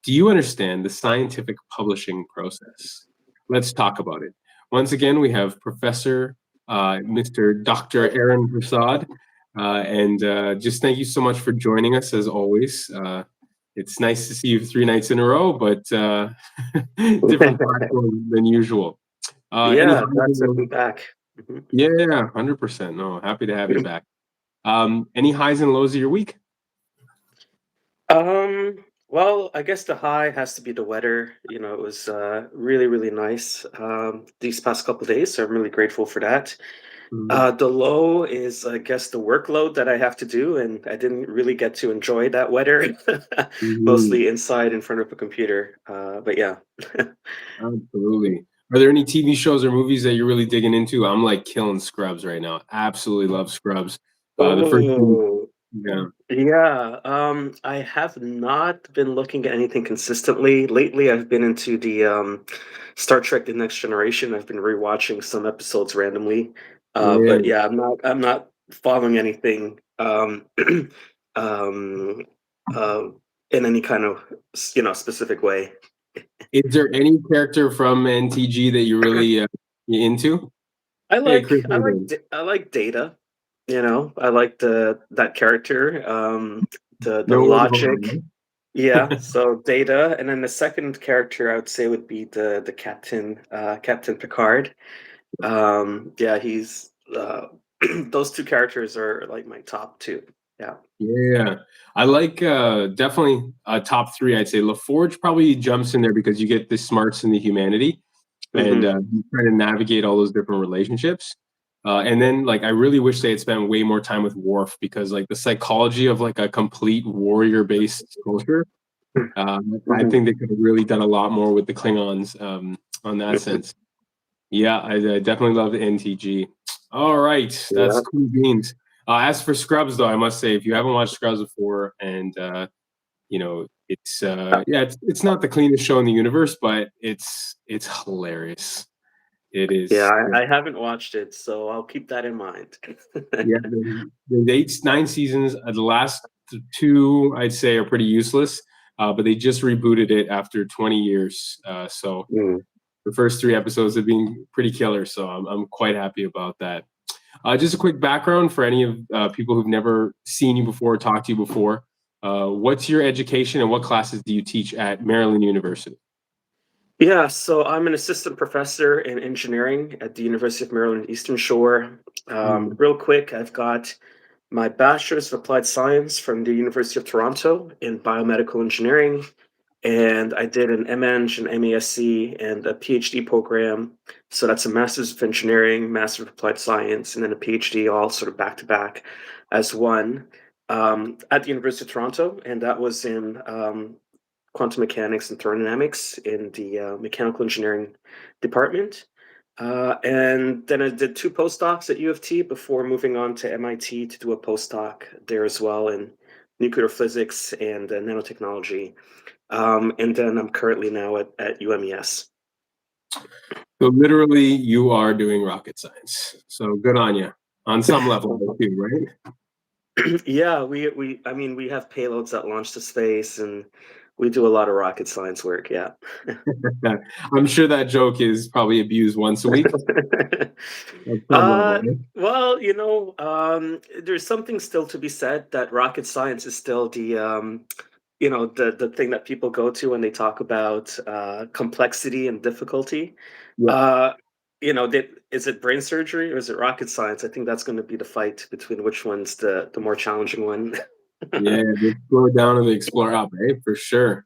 Do you understand the scientific publishing process? Let's talk about it. Once again, we have Professor Mr. Dr. Aaron Persad. And just thank you so much for joining us as always. It's nice to see you 3 nights in a row, but different platform than usual. Any Yeah, highs glad and to lows? be back. Mhm. Yeah, 100%. No, happy to have you back. Any highs and lows of your week? Well, I guess the high has to be the weather. It was really, really nice these past couple of days, so I'm really grateful for that. Mhm. The low is, I guess, the workload that I have to do, and I didn't really get to enjoy that weather, Mhm. mostly inside in front of a computer. But yeah. Absolutely. Are there any TV shows or movies that you're really digging into? I'm like killing Scrubs right now. Absolutely love Scrubs. The first season, Oh, yeah. yeah, I have not been looking at anything consistently. Lately, I've been into the Star Trek: The Next Generation. I've been rewatching some episodes randomly. But Yeah. yeah, I'm not following anything um uh in any kind of specific way. Is there any character from NTG that you really into? I Hey, like Chris I like Evans. I like Data. I like the that character. The No way to hold logic. on. Yeah, so Data, and then the second character I would say would be the captain, Captain Picard. Yeah, he's those two characters are like my top two. Yeah. Yeah. I like definitely top three, I'd say. LaForge probably jumps in there because you get the smarts and the humanity. And Hmm. you try to navigate all those different relationships. And then, like, I really wish they had spent way more time with Worf because, like, the psychology of like a complete warrior-based culture. I Hmm. think they could have really done a lot more with the Klingons on that sense. Yeah, I definitely love the NTG. All right, that's Yeah. cool beans. As for Scrubs, though, I must say, if you haven't watched Scrubs before, and it's yeah, it's not the cleanest show in the universe, but it's hilarious. It Yeah, is. I haven't watched it, so I'll keep that in mind. Yeah, there's 9 seasons. The last two, I'd say, are pretty useless, but they just rebooted it after 20 years. So Mm. the first 3 episodes have been pretty killer. So I'm quite happy about that. Just a quick background for any of people who've never seen you before or talked to you before. What's your education and what classes do you teach at Maryland University? Yeah, so I'm an assistant professor in engineering at the University of Maryland Eastern Shore. Mm. Real quick, I've got my bachelor's of applied science from the University of Toronto in biomedical engineering, and I did an MEng, an MASC, and a PhD program. So that's a master's of engineering, master of applied science, and then a PhD, all sort of back to back as one at the University of Toronto, and that was in quantum mechanics and thermodynamics in the mechanical engineering department. And then I did two postdocs at U of T before moving on to MIT to do a postdoc there as well in nuclear physics and nanotechnology. And then I'm currently now at UMES. So literally, you are doing rocket science. So good on you on some level, too, right? Yeah, we have payloads that launch to space, and we do a lot of rocket science work. Yeah. I'm sure that joke is probably abused once a week at some level. Right? Well, there's something still to be said that rocket science is still the thing that people go to when they talk about complexity and difficulty. Yeah, Uh, is it brain surgery or is it rocket science? I think that's going to be the fight between which one's the more challenging one. yeah, the explore down and the explore up, eh? For sure.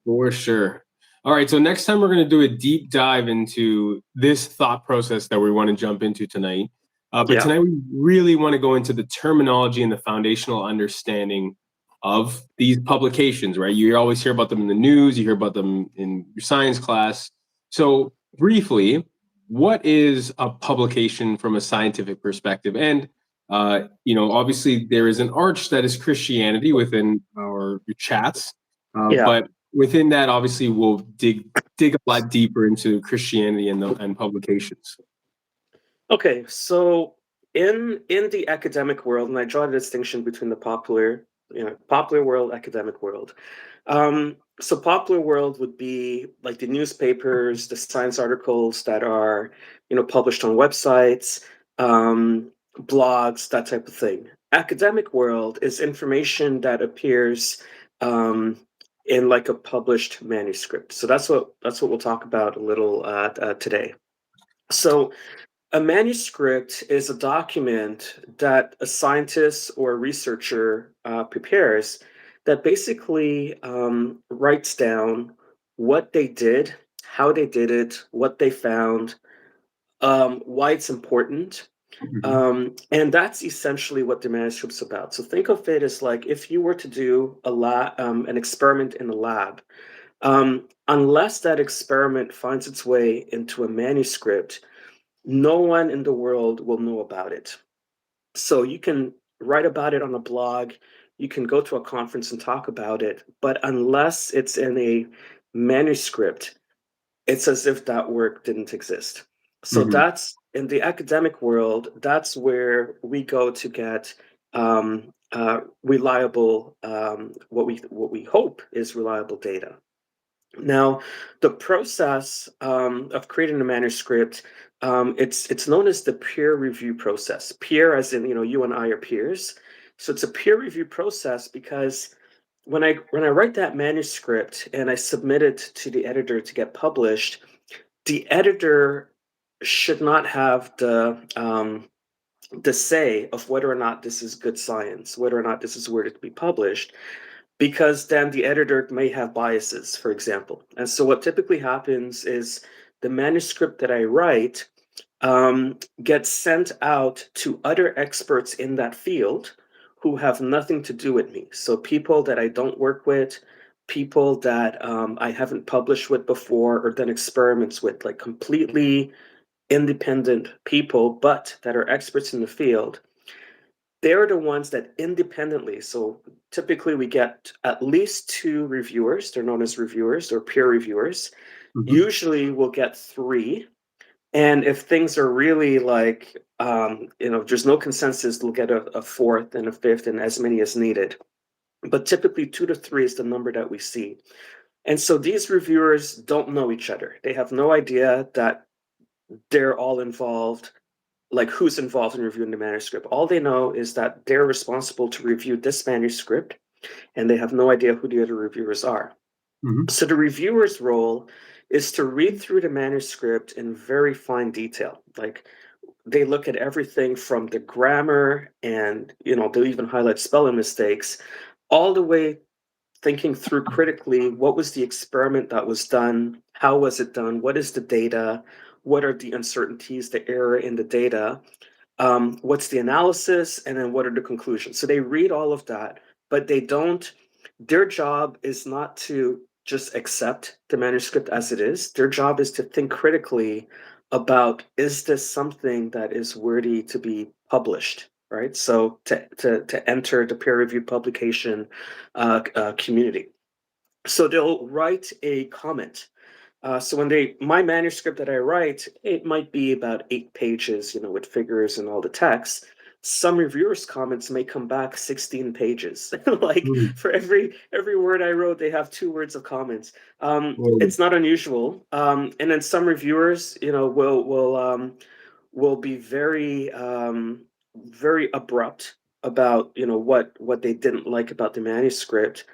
For sure. All right, so next time we're going to do a deep dive into this thought process that we want to jump into tonight. But Yeah. tonight we really want to go into the terminology and the foundational understanding of these publications, right? You always hear about them in the news, you hear about them in your science class. So, briefly, what is a publication from a scientific perspective? And obviously there is an arch that is Christianity within our chats, Yeah. but within that, obviously, we'll dig a lot deeper into Christianity and publications. Okay, so in the academic world, and I draw the distinction between the popular world, academic world. So popular world would be like the newspapers, the science articles that are, published on websites, blogs, that type of thing. Academic world is information that appears um, in like a published manuscript. So that's what we'll talk about a little today. So a manuscript is a document that a scientist or a researcher prepares that basically writes down what they did, how they did it, what they found, why it's important. Hmm. And that's essentially what the manuscript's about. So think of it as like if you were to do an experiment in a lab, unless that experiment finds its way into a manuscript, no one in the world will know about it. So you can write about it on a blog, you can go to a conference and talk about it, but unless it's in a manuscript, it's as if that work didn't exist. So Hmm. that's in the academic world, that's where we go to get reliable, what we hope is reliable data. Now, the process of creating a manuscript, it's known as the peer review process. Peer, as in you and I are peers. So it's a peer review process because when I write that manuscript and I submit it to the editor to get published, the editor should not have the say of whether or not this is good science, whether or not this is worthy to be published, because then the editor may have biases, for example. And so what typically happens is the manuscript that I write gets sent out to other experts in that field who have nothing to do with me. So people that I don't work with, people that I haven't published with before or done experiments with, like completely independent people, but that are experts in the field. They're the ones that independently, so typically we get at least two reviewers. They're known as reviewers or peer reviewers. Hmm. Usually we'll get three. And if things are really like, there's no consensus, they'll get a fourth and a fifth and as many as needed. But typically 2 to 3 is the number that we see. And so these reviewers don't know each other. They have no idea that they're all involved, like who's involved in reviewing the manuscript. All they know is that they're responsible to review this manuscript, and they have no idea who the other reviewers are. Hmm. So the reviewer's role is to read through the manuscript in very fine detail. Like they look at everything from the grammar and, they'll even highlight spelling mistakes, all the way thinking through critically what was the experiment that was done, how was it done, what is the data, what are the uncertainties, the error in the data, what's the analysis, and then what are the conclusions. So they read all of that, but they don't, their job is not to just accept the manuscript as it is. Their job is to think critically about, is this something that is worthy to be published, right? So to enter the peer reviewed publication community. So they'll write a comment. So my manuscript that I write, it might be about 8 pages, with figures and all the text. Some reviewers' comments may come back 16 pages. Like Hmm. for every word I wrote, they have 2 words of comments. Well, It's not unusual. And then some reviewers, will be very abrupt about what they didn't like about the manuscript,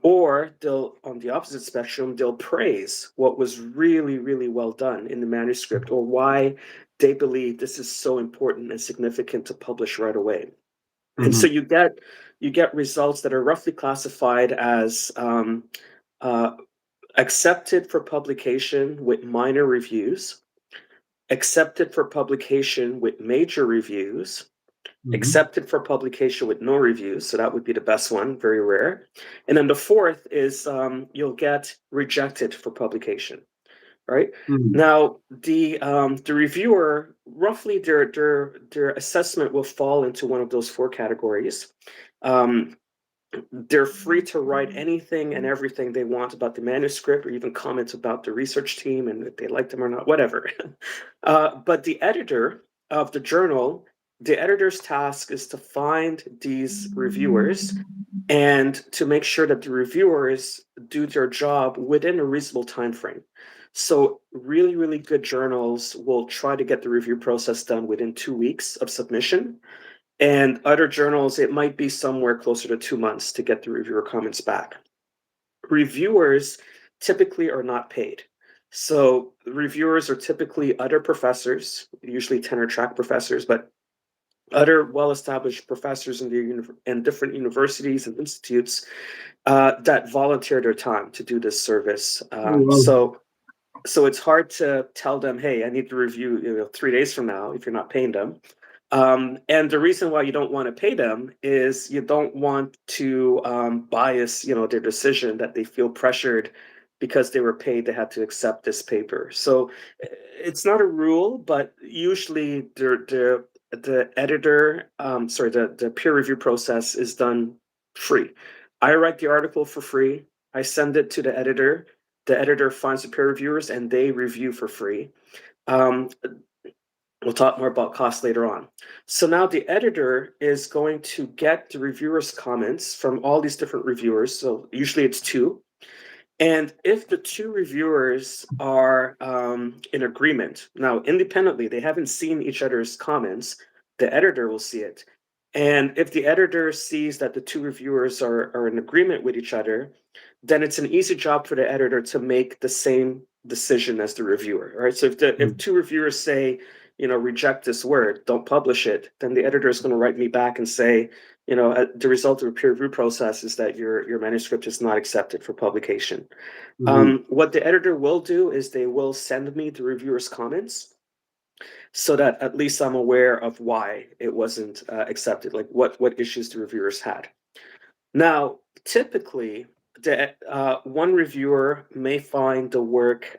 or they'll, on the opposite spectrum, they'll praise what was really, really well done in the manuscript, or why they believe this is so important and significant to publish right away. And so mhm, you get results that are roughly classified as uh, accepted for publication with minor reviews, accepted for publication with major reviews, mhm, accepted for publication with no reviews. So that would be the best one, very rare. And then the fourth is you'll get rejected for publication, right? mhm, Now, the reviewer, roughly their assessment will fall into one of those four categories. Um, they're free to write anything and everything they want about the manuscript, or even comment about the research team and if they like them or not, whatever. But the editor of the journal the editor's task is to find these reviewers and to make sure that the reviewers do their job within a reasonable time frame. So really, really good journals will try to get the review process done within 2 weeks of submission. And other journals, it might be somewhere closer to 2 months to get the reviewer comments back. Reviewers typically are not paid. So reviewers are typically other professors, usually tenure track professors, but other well-established professors in different universities and institutes that volunteer their time to do this service. So it's hard to tell them, hey, I need to review 3 days from now if you're not paying them. And the reason why you don't want to pay them is you don't want to bias, their decision that they feel pressured because they were paid, they had to accept this paper. So it's not a rule, but usually the editor, the peer review process is done free. I write the article for free. I send it to the editor. The editor finds the peer reviewers and they review for free. Um, We'll talk more about costs later on. So now the editor is going to get the reviewers' comments from all these different reviewers. So usually it's two. And if the two reviewers are in agreement, now independently, they haven't seen each other's comments, the editor will see it. And if the editor sees that the two reviewers are in agreement with each other, then it's an easy job for the editor to make the same decision as the reviewer, right? So if two reviewers say, reject this word, don't publish it, then the editor is going to write me back and say, the result of a peer review process is that your manuscript is not accepted for publication. What the editor will do is they will send me the reviewer's comments so that at least I'm aware of why it wasn't accepted, like what issues the reviewers had. Now, typically, one reviewer may find the work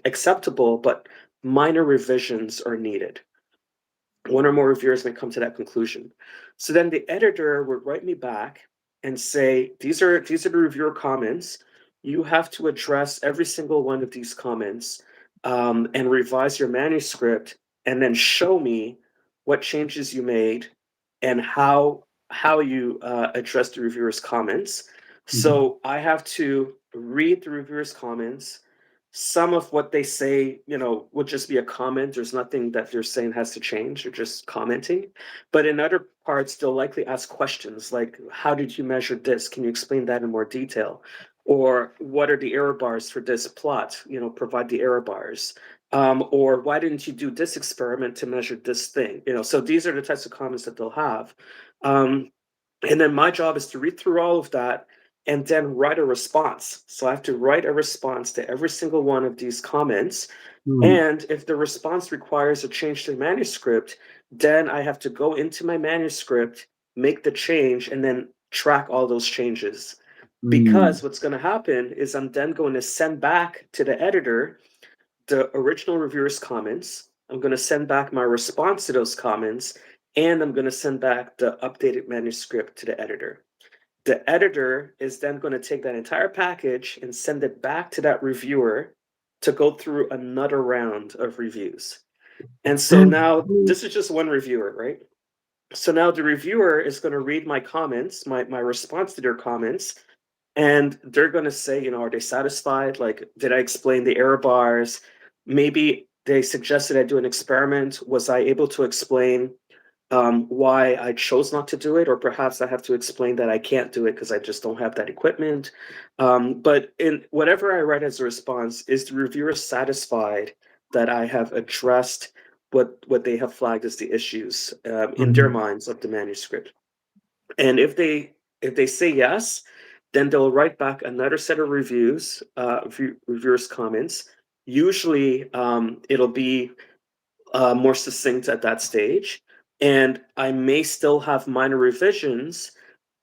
acceptable, but minor revisions are needed. One or more reviewers may come to that conclusion. So then the editor would write me back and say, these are the reviewer comments. You have to address every single one of these comments and revise your manuscript, and then show me what changes you made and how you address the reviewer's comments. So I have to read the reviewer's comments. Some of what they say, would just be a comment. There's nothing that they're saying has to change. They're just commenting. But in other parts, they'll likely ask questions like, how did you measure this? Can you explain that in more detail? Or what are the error bars for this plot? Provide the error bars. Or why didn't you do this experiment to measure this thing? So these are the types of comments that they'll have. And then my job is to read through all of that and then write a response. So I have to write a response to every single one of these comments. And if the response requires a change to the manuscript, then I have to go into my manuscript, make the change, and then track all those changes. Because what's going to happen is I'm then going to send back to the editor the original reviewer's comments. I'm going to send back my response to those comments, and I'm going to send back the updated manuscript to the editor. The editor is then going to take that entire package and send it back to that reviewer to go through another round of reviews. And so now this is just one reviewer, right? So now the reviewer is going to read my comments, my response to their comments, and they're going to say, are they satisfied? Like, did I explain the error bars? Maybe they suggested I do an experiment. Was I able to explain why I chose not to do it? Or perhaps I have to explain that I can't do it because I just don't have that equipment. But in whatever I write as a response, is the reviewer satisfied that I have addressed what they have flagged as the issues in their minds of the manuscript? And if they say yes, then they'll write back another set of reviewers' comments. Usually, it'll be more succinct at that stage, and I may still have minor revisions,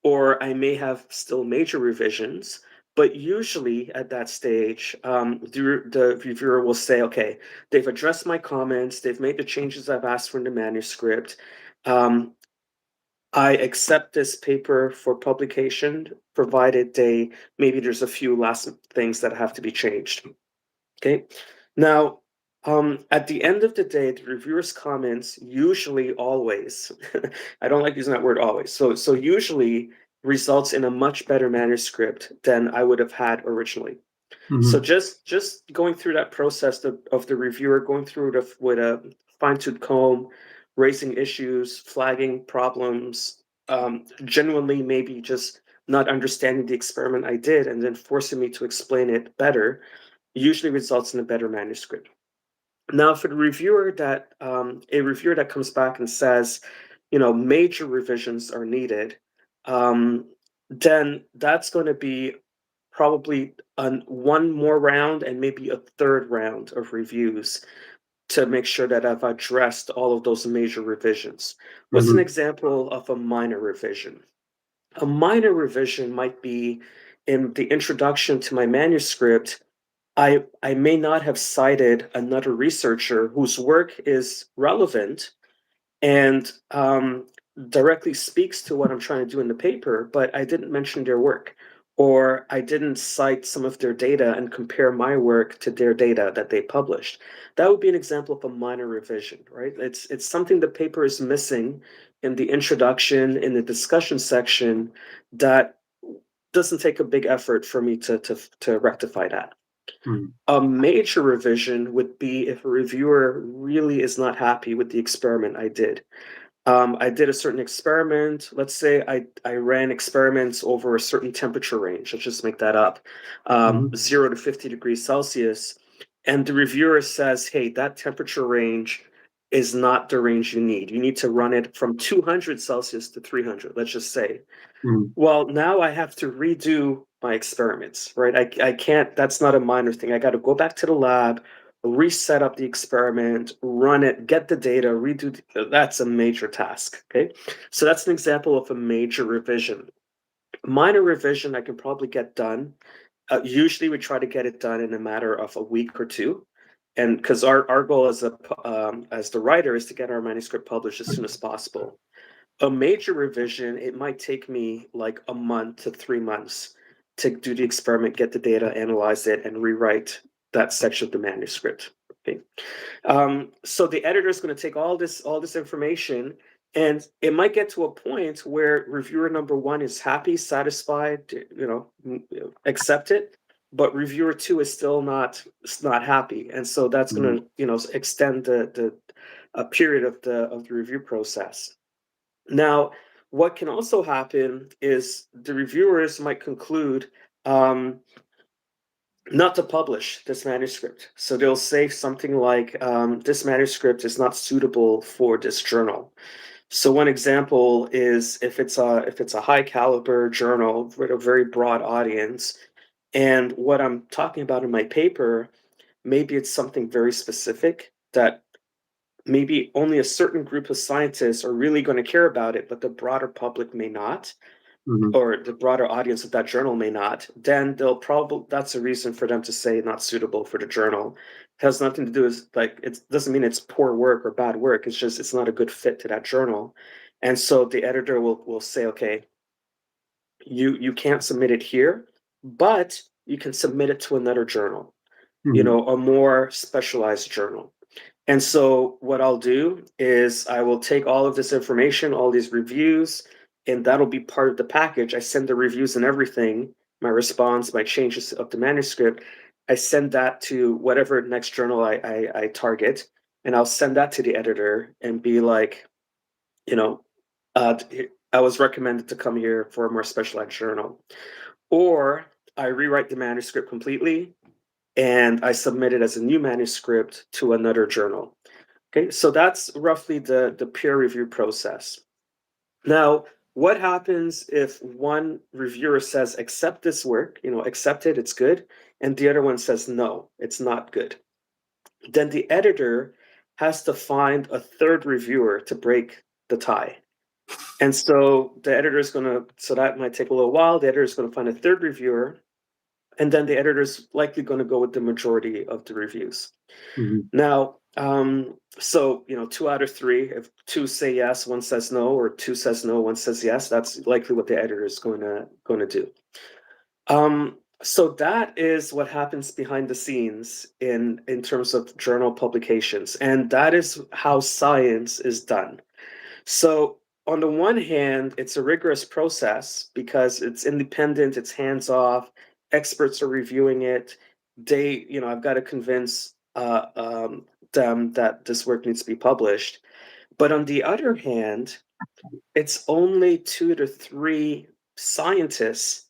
or I may have still major revisions. But usually at that stage, the reviewer will say, okay, they've addressed my comments, they've made the changes I've asked for in the manuscript. I accept this paper for publication, provided maybe there's a few last things that have to be changed. Okay. Now, At the end of the day, the reviewer's comments usually always, I don't like using that word always. So usually results in a much better manuscript than I would have had originally. So Mhm. just going through that process of the reviewer going through it with a fine-tooth comb, raising issues, flagging problems, genuinely maybe just not understanding the experiment I did, and then forcing me to explain it better, usually results in a better manuscript. Now, for the reviewer that a reviewer that comes back and says, major revisions are needed, um, then that's going to be probably one more round and maybe a third round of reviews to make sure that I've addressed all of those major revisions. What's an Mhm. example of a minor revision? A minor revision might be in the introduction to my manuscript. I may not have cited another researcher whose work is relevant and directly speaks to what I'm trying to do in the paper, but I didn't mention their work, or I didn't cite some of their data and compare my work to their data that they published. That would be an example of a minor revision, right? It's something the paper is missing in the introduction, in the discussion section, that doesn't take a big effort for me to rectify that. Mhm. A major revision would be if a reviewer really is not happy with the experiment I did. I did a certain experiment. Let's say I ran experiments over a certain temperature range. Let's just make that up, Mhm. 0 to 50 degrees Celsius. And the reviewer says, hey, that temperature range is not the range you need. You need to run it from 200 Celsius to 300, let's just say. Mhm. Well, now I have to redo my experiments, right? I can't, that's not a minor thing. I got to go back to the lab, reset up the experiment, run it, get the data, that's a major task. Okay. So that's an example of a major revision. Minor revision, I can probably get done. Usually we try to get it done in a matter of a week or two. And because our goal as the writer is to get our manuscript published as soon as possible. A major revision, it might take me like a month to 3 months to do the experiment, get the data, analyze it, and rewrite that section of the manuscript. Okay. So the editor is going to take all this information, and it might get to a point where reviewer number one is happy, satisfied, accept it, but reviewer two is still not happy, and so that's Mhm. going to extend the a period of the review process. Now, what can also happen is the reviewers might conclude um, not to publish this manuscript. So they'll say something like, this manuscript is not suitable for this journal. So one example is if it's a high caliber journal with a very broad audience, and what I'm talking about in my paper, maybe it's something very specific that maybe only a certain group of scientists are really going to care about it, but the broader public may not, Mhm. or the broader audience of that journal may not, then they'll probably, that's a reason for them to say not suitable for the journal. It has nothing to do with, like, it doesn't mean it's poor work or bad work. It's just it's not a good fit to that journal. And so the editor will say, okay, you can't submit it here, but you can submit it to another journal, Mhm. a more specialized journal. And so what I'll do is I will take all of this information, all these reviews, and that'll be part of the package. I send the reviews and everything, my response, my changes of the manuscript. I send that to whatever next journal I target, and I'll send that to the editor and be like, you know, I was recommended to come here for a more specialized journal. Or I rewrite the manuscript completely and I submit it as a new manuscript to another journal. Okay, so that's roughly the peer review process. Now, what happens if one reviewer says, accept this work, accept it, it's good, and the other one says, no, it's not good? Then the editor has to find a third reviewer to break the tie. And so the editor is going to, so that might take a little while. The editor is going to find a third reviewer, and then the editor is likely going to go with the majority of the reviews. Mhm. Now, so 2 out of 3, if two say yes, one says no, or two says no, one says yes, that's likely what the editor is going to do. So that is what happens behind the scenes in terms of journal publications, and that is how science is done. So on the one hand, it's a rigorous process because it's independent, it's hands off, experts are reviewing it. I've got to convince them that this work needs to be published. But on the other hand, it's only 2 to 3 scientists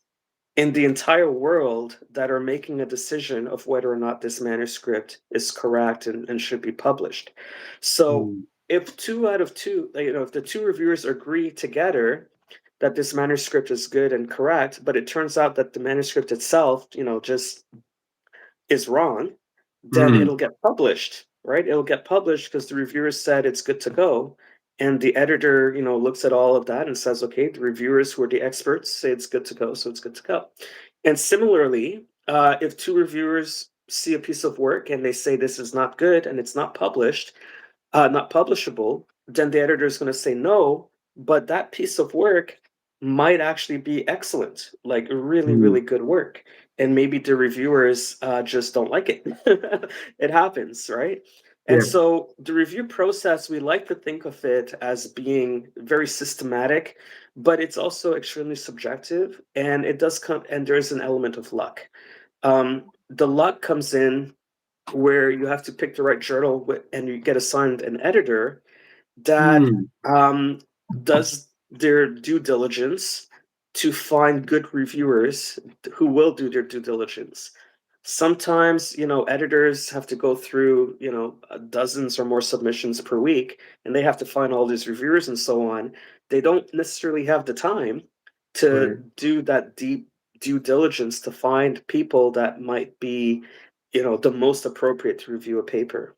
in the entire world that are making a decision of whether or not this manuscript is correct and should be published. So Mm, if 2 out of 2, if the 2 reviewers agree together that this manuscript is good and correct, but it turns out that the manuscript itself, just is wrong, then mm, it'll get published, right? It'll get published because the reviewers said it's good to go. And the editor, looks at all of that and says, okay, the reviewers who are the experts say it's good to go, so it's good to go. And similarly, if 2 reviewers see a piece of work and they say this is not good and it's not publishable, then the editor is going to say no, but that piece of work might actually be excellent, like really, mm. really good work. And maybe the reviewers just don't like it. It happens, right? And Yeah. so the review process, we like to think of it as being very systematic, but it's also extremely subjective. And it does come, and there's an element of luck. The luck comes in where you have to pick the right journal and you get assigned an editor that Mm, um, does their due diligence to find good reviewers who will do their due diligence. Sometimes, editors have to go through, dozens or more submissions per week, and they have to find all these reviewers and so on. They don't necessarily have the time right. to do that deep due diligence to find people that might be, the most appropriate to review a paper.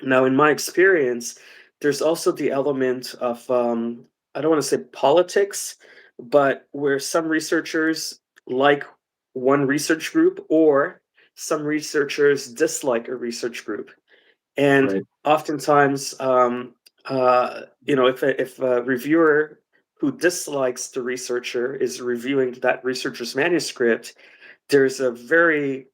Now, in my experience, there's also the element of, I don't want to say politics, but where some researchers like one research group or some researchers dislike a research group. And Right. oftentimes, if a reviewer who dislikes the researcher is reviewing that researcher's manuscript, there's a very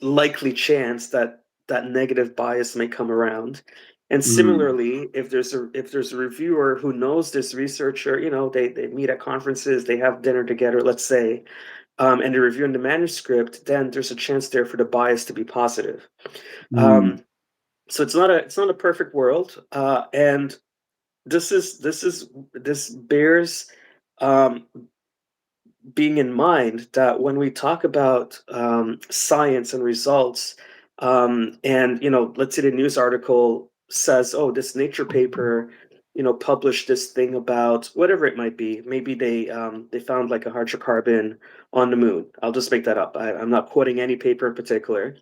likely chance that that negative bias may come around. And Mm, similarly, if there's a reviewer who knows this researcher, they meet at conferences, they have dinner together, let's say, and they're reviewing the manuscript, then there's a chance there for the bias to be positive. mm, Um, so it's not a perfect world, and this bears um, being in mind that when we talk about science and results, and let's say the news article says, "Oh, this Nature paper, published this thing about whatever it might be. Maybe they found like a hydrocarbon on the moon. I'll just make that up. I'm not quoting any paper in particular.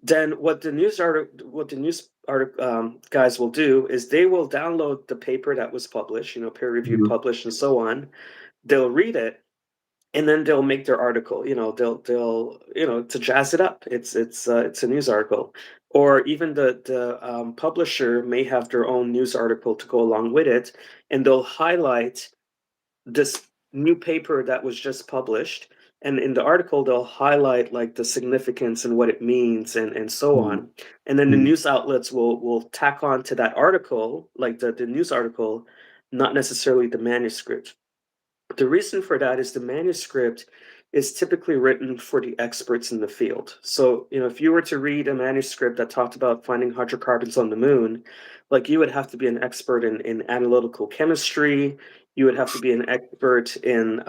Then what the news article guys will do is they will download the paper that was published, peer reviewed, mhm, published, and so on. They'll read it and then they'll make their article. They'll to jazz it up. It's a news article, or even the publisher may have their own news article to go along with it, and they'll highlight this new paper that was just published. And in the article, they'll highlight like the significance and what it means and so mm, on. And then the mm, news outlets will tack on to that article, like the news article, not necessarily the manuscript. The reason for that is the manuscript is typically written for the experts in the field. So, if you were to read a manuscript that talked about finding hydrocarbons on the moon, like you would have to be an expert in analytical chemistry. You would have to be an expert in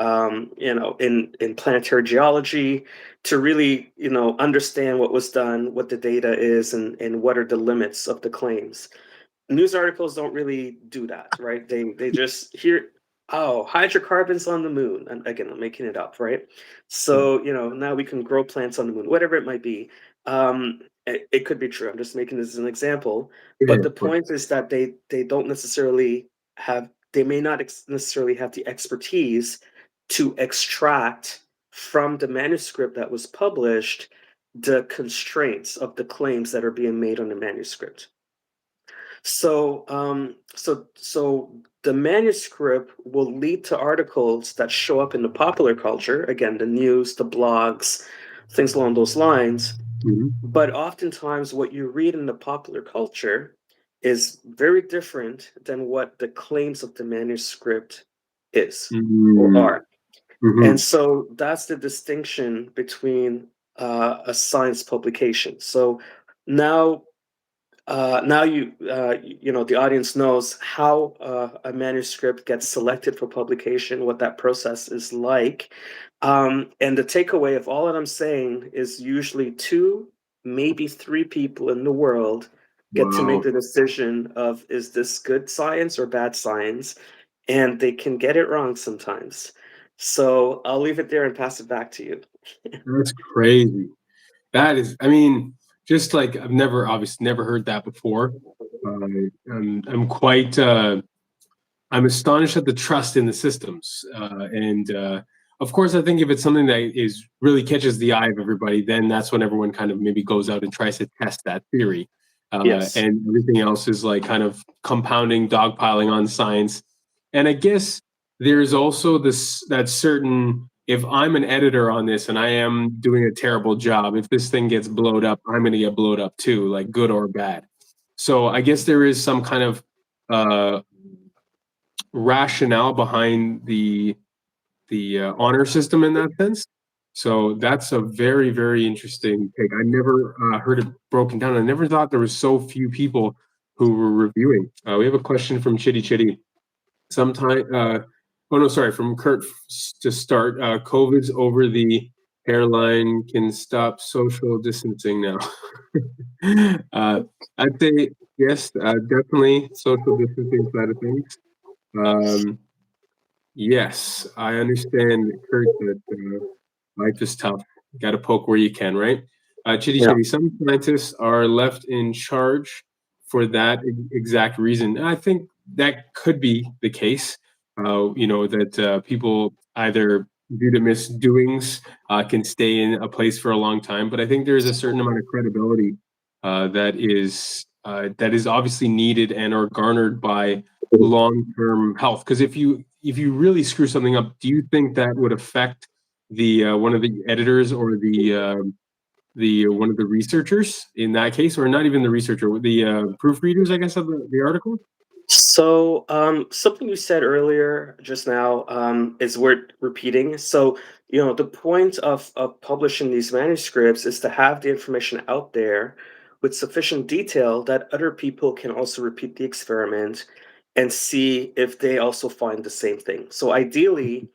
planetary geology to really, understand what was done, what the data is, and what are the limits of the claims. News articles don't really do that, right? They just hear, oh, hydrocarbons on the moon. And again, I'm making it up, right? yeah. So, now we can grow plants on the moon, whatever it might be. It could be true. I'm just making this as an example. Yeah, But the of course. point is that they don't necessarily they may not necessarily have the expertise to extract from the manuscript that was published the constraints of the claims that are being made on the manuscript. So the manuscript will lead to articles that show up in the popular culture, again, the news, the blogs, things along those lines. Mhm. But oftentimes, what you read in the popular culture is very different than what the claims of the manuscript is or Mm. are. And Mhm. so that's the distinction between a science publication. So now now you know the audience knows how a manuscript gets selected for publication, what that process is like, and the takeaway of all that I'm saying is usually two, maybe three people in the world get to make Wow. the decision of is this good science or bad science, and they can get it wrong sometimes. So I'll leave it there and pass it back to you. That's crazy. That is, I mean, just like I've never, obviously, never heard that before. I'm quite, I'm astonished at the trust in the systems, and of course, I think if it's something that is really catches the eye of everybody, then that's when everyone kind of maybe goes out and tries to test that theory, Yes. and everything else is like kind of compounding, dogpiling on science. And I guess there's also this that certain if I'm an editor on this and I am doing a terrible job, if this thing gets blowed up, I'm going to get blowed up too, like good or bad. So I guess there is some kind of uh, rationale behind the honor system in that sense. So that's a very very interesting take. I never heard it broken down. I never thought there was so few people who were reviewing. We have a question from Chitty Chitty. Sometime, oh no, sorry, from Kurt to start. COVID's over the hairline can stop social distancing now. I'd say yes, definitely social distancing side of things. Um, Yes, I understand, Kurt, that life is tough. Got to poke where you can, right? Chitty Yeah. Chitty, some scientists are left in charge for that exact reason. I think that could be the case. That people either due to misdoings can stay in a place for a long time, but I think there is a certain amount of credibility that is obviously needed and are garnered by long-term health. Because if you really screw something up, do you think that would affect the one of the editors or the one of the researchers in that case, or not even the researcher, the proofreaders, I guess, of the article? So, something you said earlier just now is worth repeating. So, the point of publishing these manuscripts is to have the information out there with sufficient detail that other people can also repeat the experiment and see if they also find the same thing. So, ideally,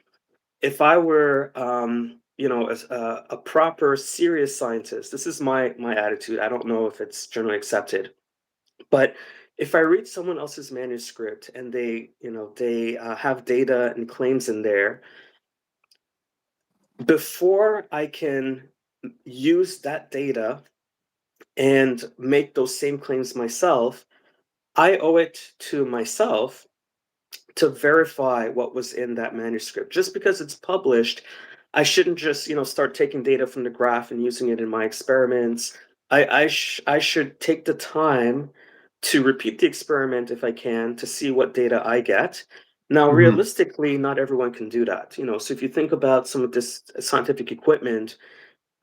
if I were, a proper serious scientist, this is my attitude. I don't know if it's generally accepted, but if I read someone else's manuscript and they have data and claims in there, before I can use that data and make those same claims myself, I owe it to myself to verify what was in that manuscript. Just because it's published, I shouldn't just, start taking data from the graph and using it in my experiments. I should take the time to repeat the experiment if I can to see what data I get. Now, Hmm. realistically, not everyone can do that. So if you think about some of this scientific equipment,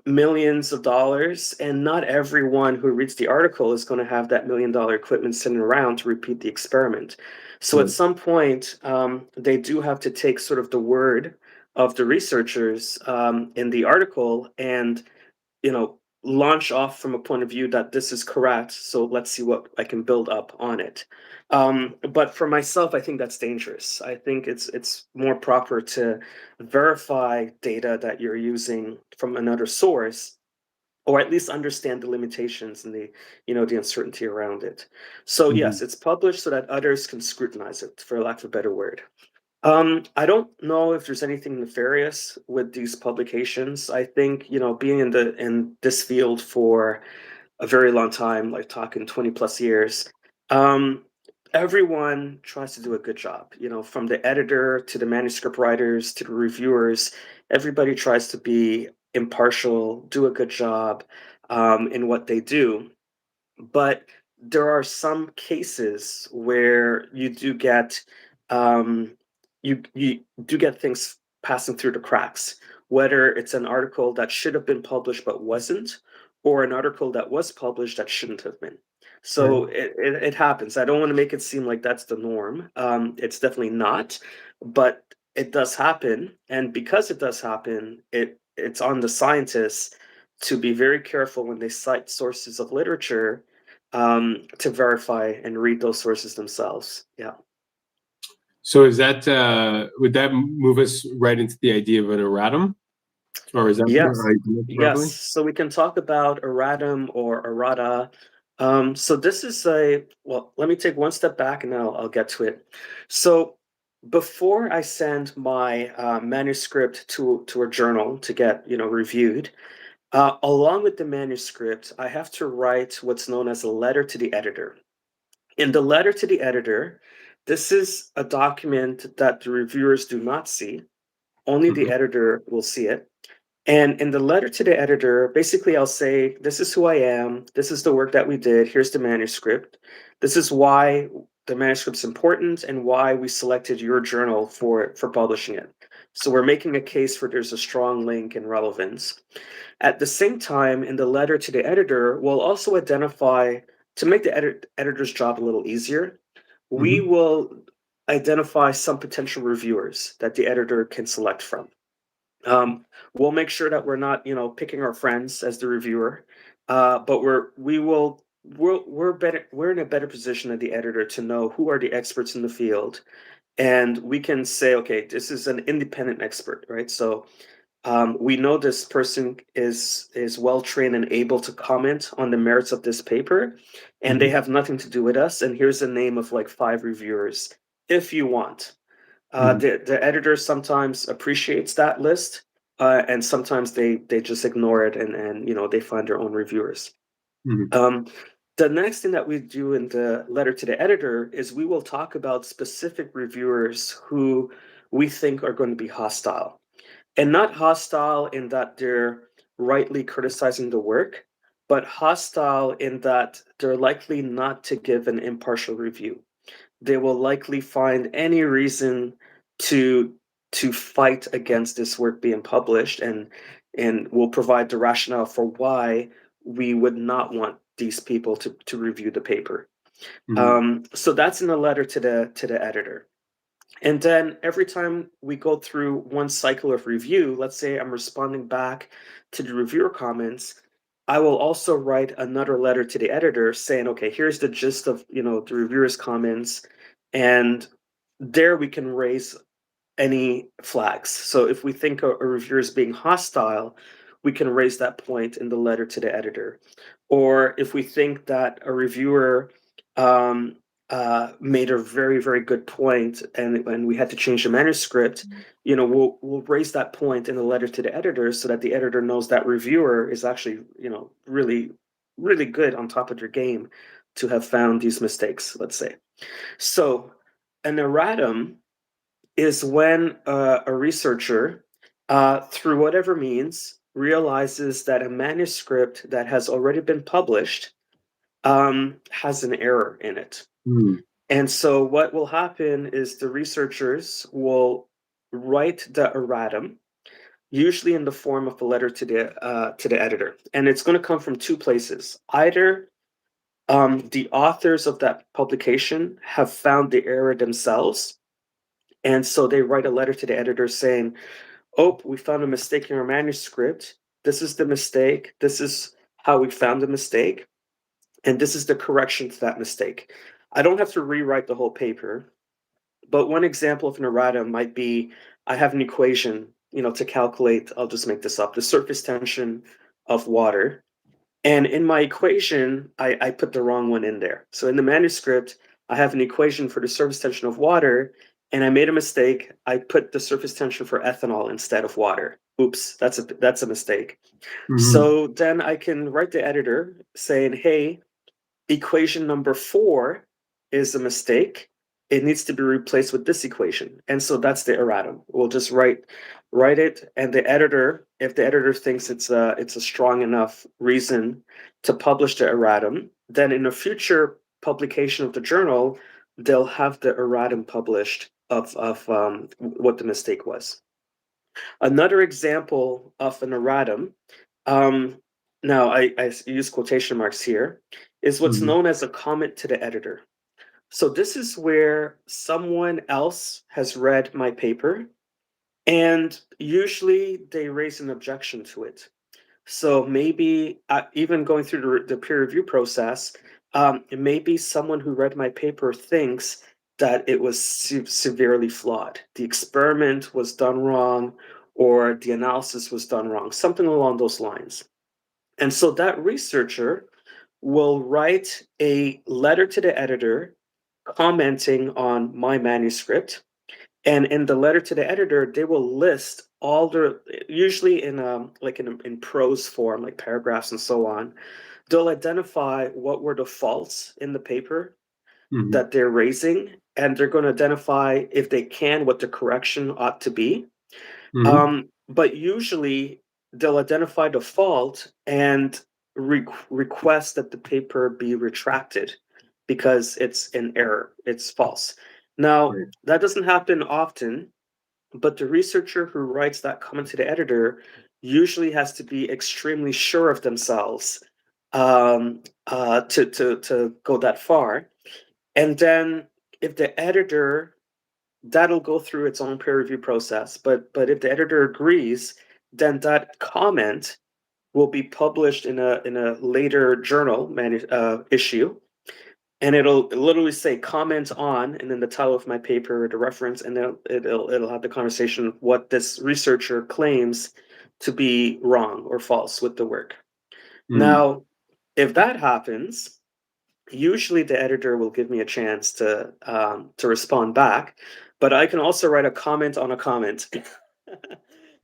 millions of dollars, and not everyone who reads the article is going to have that $1 million equipment sitting around to repeat the experiment. So at Right. some point, they do have to take sort of the word of the researchers in the article and launch off from a point of view that this is correct. So let's see what I can build up on it. But for myself, I think that's dangerous. I think it's more proper to verify data that you're using from another source, or at least understand the limitations and the uncertainty around it. So Hmm. yes, it's published so that others can scrutinize it, for lack of a better word. I don't know if there's anything nefarious with these publications. I think, being in this field for a very long time, like talking 20 plus years, um, everyone tries to do a good job, from the editor to the manuscript writers to the reviewers. Everybody tries to be impartial, do a good job in what they do. But there are some cases where you do get um, you do get things passing through the cracks, whether it's an article that should have been published but wasn't, or an article that was published that shouldn't have been. Right. So it happens. I don't want to make it seem like that's the norm. It's definitely not, but it does happen, and because it does happen, it's on the scientists to be very careful when they cite sources of literature, to verify and read those sources themselves. Yeah. So is that would that move us right into the idea of an erratum, or is that Yes. I do it Yes. properly? So we can talk about erratum or errata. So this is well, let me take one step back and then I'll get to it. So before I send my manuscript to a journal to get, reviewed, along with the manuscript, I have to write what's known as a letter to the editor. In the letter to the editor, this is a document that the reviewers do not see. Only the Mhm. editor will see it. And in the letter to the editor, basically I'll say, this is who I am. This is the work that we did. Here's the manuscript. This is why the manuscript's important and why we selected your journal for publishing it. So we're making a case for there's a strong link and relevance. At the same time, in the letter to the editor, we'll also identify, to make the editor's job a little easier, we Mhm. will identify some potential reviewers that the editor can select from. We'll make sure that we're not, picking our friends as the reviewer, but we're in a better position than the editor to know who are the experts in the field, and we can say, okay, this is an independent expert, right? So we know this person is well trained and able to comment on the merits of this paper, and they Mhm. have nothing to do with us. And here's a name of like 5 reviewers, if you want. Mhm. The editor sometimes appreciates that list, and sometimes they just ignore it and they find their own reviewers. Mhm. Um, the next thing that we do in the letter to the editor is we will talk about specific reviewers who we think are going to be hostile, and not hostile in that they're rightly criticizing the work, but hostile in that they're likely not to give an impartial review. They will likely find any reason to fight against this work being published, and will provide the rationale for why we would not want these people to review the paper. Mhm. So that's in the letter to the editor. And then every time we go through one cycle of review, let's say I'm responding back to the reviewer comments, I will also write another letter to the editor saying, okay, here's the gist of, the reviewer's comments. And there we can raise any flags. So if we think a reviewer is being hostile, we can raise that point in the letter to the editor. Or if we think that a reviewer um, made a very, very good point, and we had to change the manuscript, we'll raise that point in the letter to the editor so that the editor knows that reviewer is actually, really, really good on top of their game to have found these mistakes, let's say. So an erratum is when a researcher, through whatever means, realizes that a manuscript that has already been published has an error in it. Mhm. And so, what will happen is the researchers will write the erratum, usually in the form of a letter to the editor, and it's going to come from two places. Either the authors of that publication have found the error themselves, and so they write a letter to the editor saying, oh, we found a mistake in our manuscript. This is the mistake. This is how we found the mistake. And this is the correction to that mistake. I don't have to rewrite the whole paper, but one example of an errata might be I have an equation, to calculate, I'll just make this up, the surface tension of water. And in my equation, I put the wrong one in there. So in the manuscript, I have an equation for the surface tension of water, and I made a mistake. I put the surface tension for ethanol instead of water. Oops, that's a mistake. Mhm. So then I can write the editor saying, hey, equation number 4 is a mistake. It needs to be replaced with this equation. And so that's the erratum. We'll just write it, and the editor, if the editor thinks it's a strong enough reason to publish the erratum, then in a future publication of the journal, they'll have the erratum published what the mistake was. Another example of an erratum, um, now I use quotation marks here, is what's Mhm. known as a comment to the editor. So this is where someone else has read my paper, and usually they raise an objection to it. So maybe even going through the peer review process, maybe someone who read my paper thinks that it was severely flawed. The experiment was done wrong, or the analysis was done wrong, something along those lines. And so that researcher will write a letter to the editor commenting on my manuscript, and in the letter to the editor, they will list all the, usually in like in prose form, like paragraphs and so on. They'll identify what were the faults in the paper Mhm. that they're raising, and they're going to identify, if they can, what the correction ought to be. Mhm. But usually they'll identify the fault and request that the paper be retracted because it's an error, it's false. Now, Right. that doesn't happen often, but the researcher who writes that comment to the editor usually has to be extremely sure of themselves, to go that far. And then if the editor, that'll go through its own peer review process. But if the editor agrees, then that comment will be published in a later journal issue, and it'll literally say comment on, and then the title of my paper, the reference, and then it'll have the conversation of what this researcher claims to be wrong or false with the work. Mm. Now, if that happens, usually the editor will give me a chance to respond back, but I can also write a comment on a comment.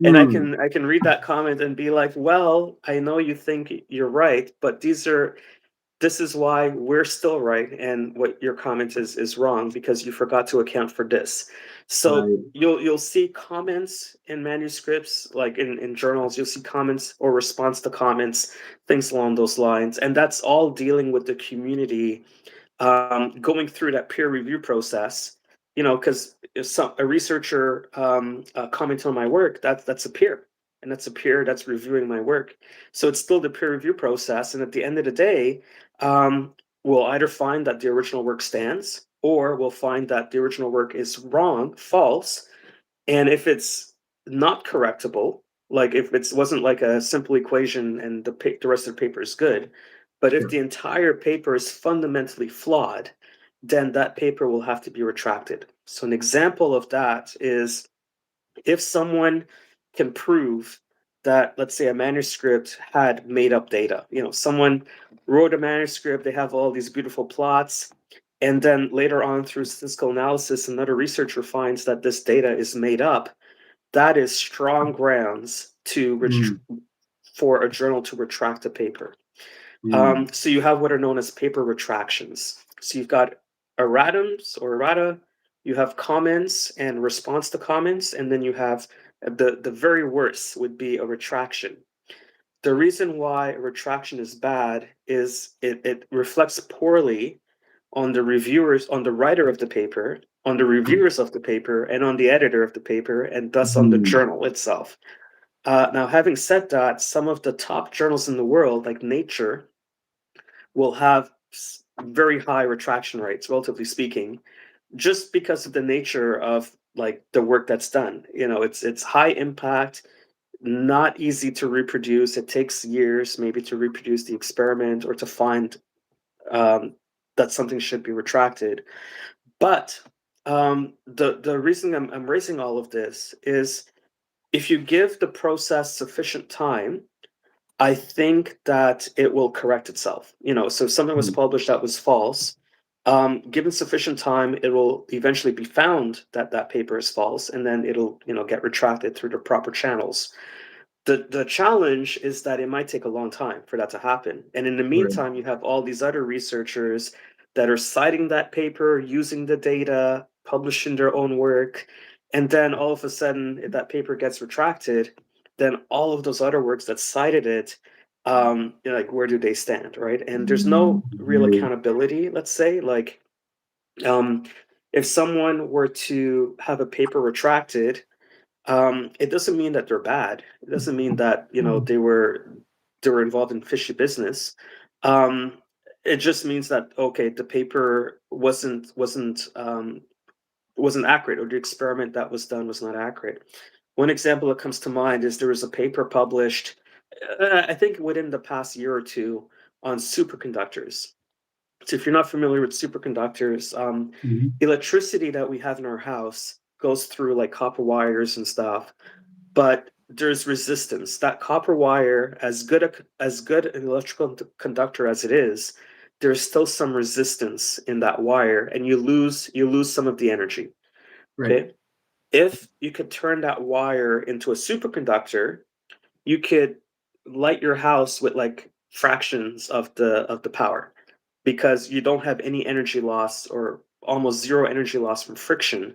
And Mm. I can read that comment and be like, well, I know you think you're right, but this is why we're still right, and what your comment is wrong because you forgot to account for this. So Right. you'll see comments in manuscripts, like in journals, you'll see comments or response to comments, things along those lines, and that's all dealing with the community, going through that peer review process. Because if a researcher comments on my work, that's a peer, and that's a peer that's reviewing my work. So it's still the peer review process, and at the end of the day, we'll either find that the original work stands, or we'll find that the original work is wrong, false, and if it's not correctable, like if it wasn't like a simple equation and the rest of the paper is good, but if Sure. the entire paper is fundamentally flawed, then that paper will have to be retracted. So an example of that is if someone can prove that, let's say, a manuscript had made up data. Someone wrote a manuscript, they have all these beautiful plots, and then later on through statistical analysis, another researcher finds that this data is made up. That is strong grounds Mm. for a journal to retract a paper. Mm. So you have what are known as paper retractions. So you've got erratums or errata, you have comments and response to comments, and then you have the very worst would be a retraction. The reason why a retraction is bad is it reflects poorly on the reviewers, on the writer of the paper, on the reviewers of the paper, and on the editor of the paper, and thus on the Mhm. journal itself. Now, having said that, some of the top journals in the world, like Nature, will have very high retraction rates, relatively speaking, just because of the nature of like the work that's done. It's high impact, not easy to reproduce. It takes years maybe to reproduce the experiment or to find um, that something should be retracted. But the reason I'm raising all of this is if you give the process sufficient time, I think that it will correct itself. So if something was Mm. published that was false, given sufficient time, it will eventually be found that that paper is false, and then it'll get retracted through the proper channels. The challenge is that it might take a long time for that to happen, and in the Right. meantime, you have all these other researchers that are citing that paper, using the data, publishing their own work, and then all of a sudden, if that paper gets retracted, then all of those other works that cited it, like where do they stand, right? And there's no real Right. accountability. Let's say, like, um, if someone were to have a paper retracted, it doesn't mean that they're bad. It doesn't mean that they were involved in fishy business. Um, it just means that okay, the paper wasn't accurate, or the experiment that was done was not accurate. One example that comes to mind is there was a paper published, I think within the past year or two, on superconductors. So if you're not familiar with superconductors, Mhm. electricity that we have in our house goes through like copper wires and stuff, but there's resistance. That copper wire, as good an electrical conductor as it is, there's still some resistance in that wire, and you lose some of the energy. Right. Okay, if you could turn that wire into a superconductor, you could light your house with like fractions of the power, because you don't have any energy loss, or almost zero energy loss from friction,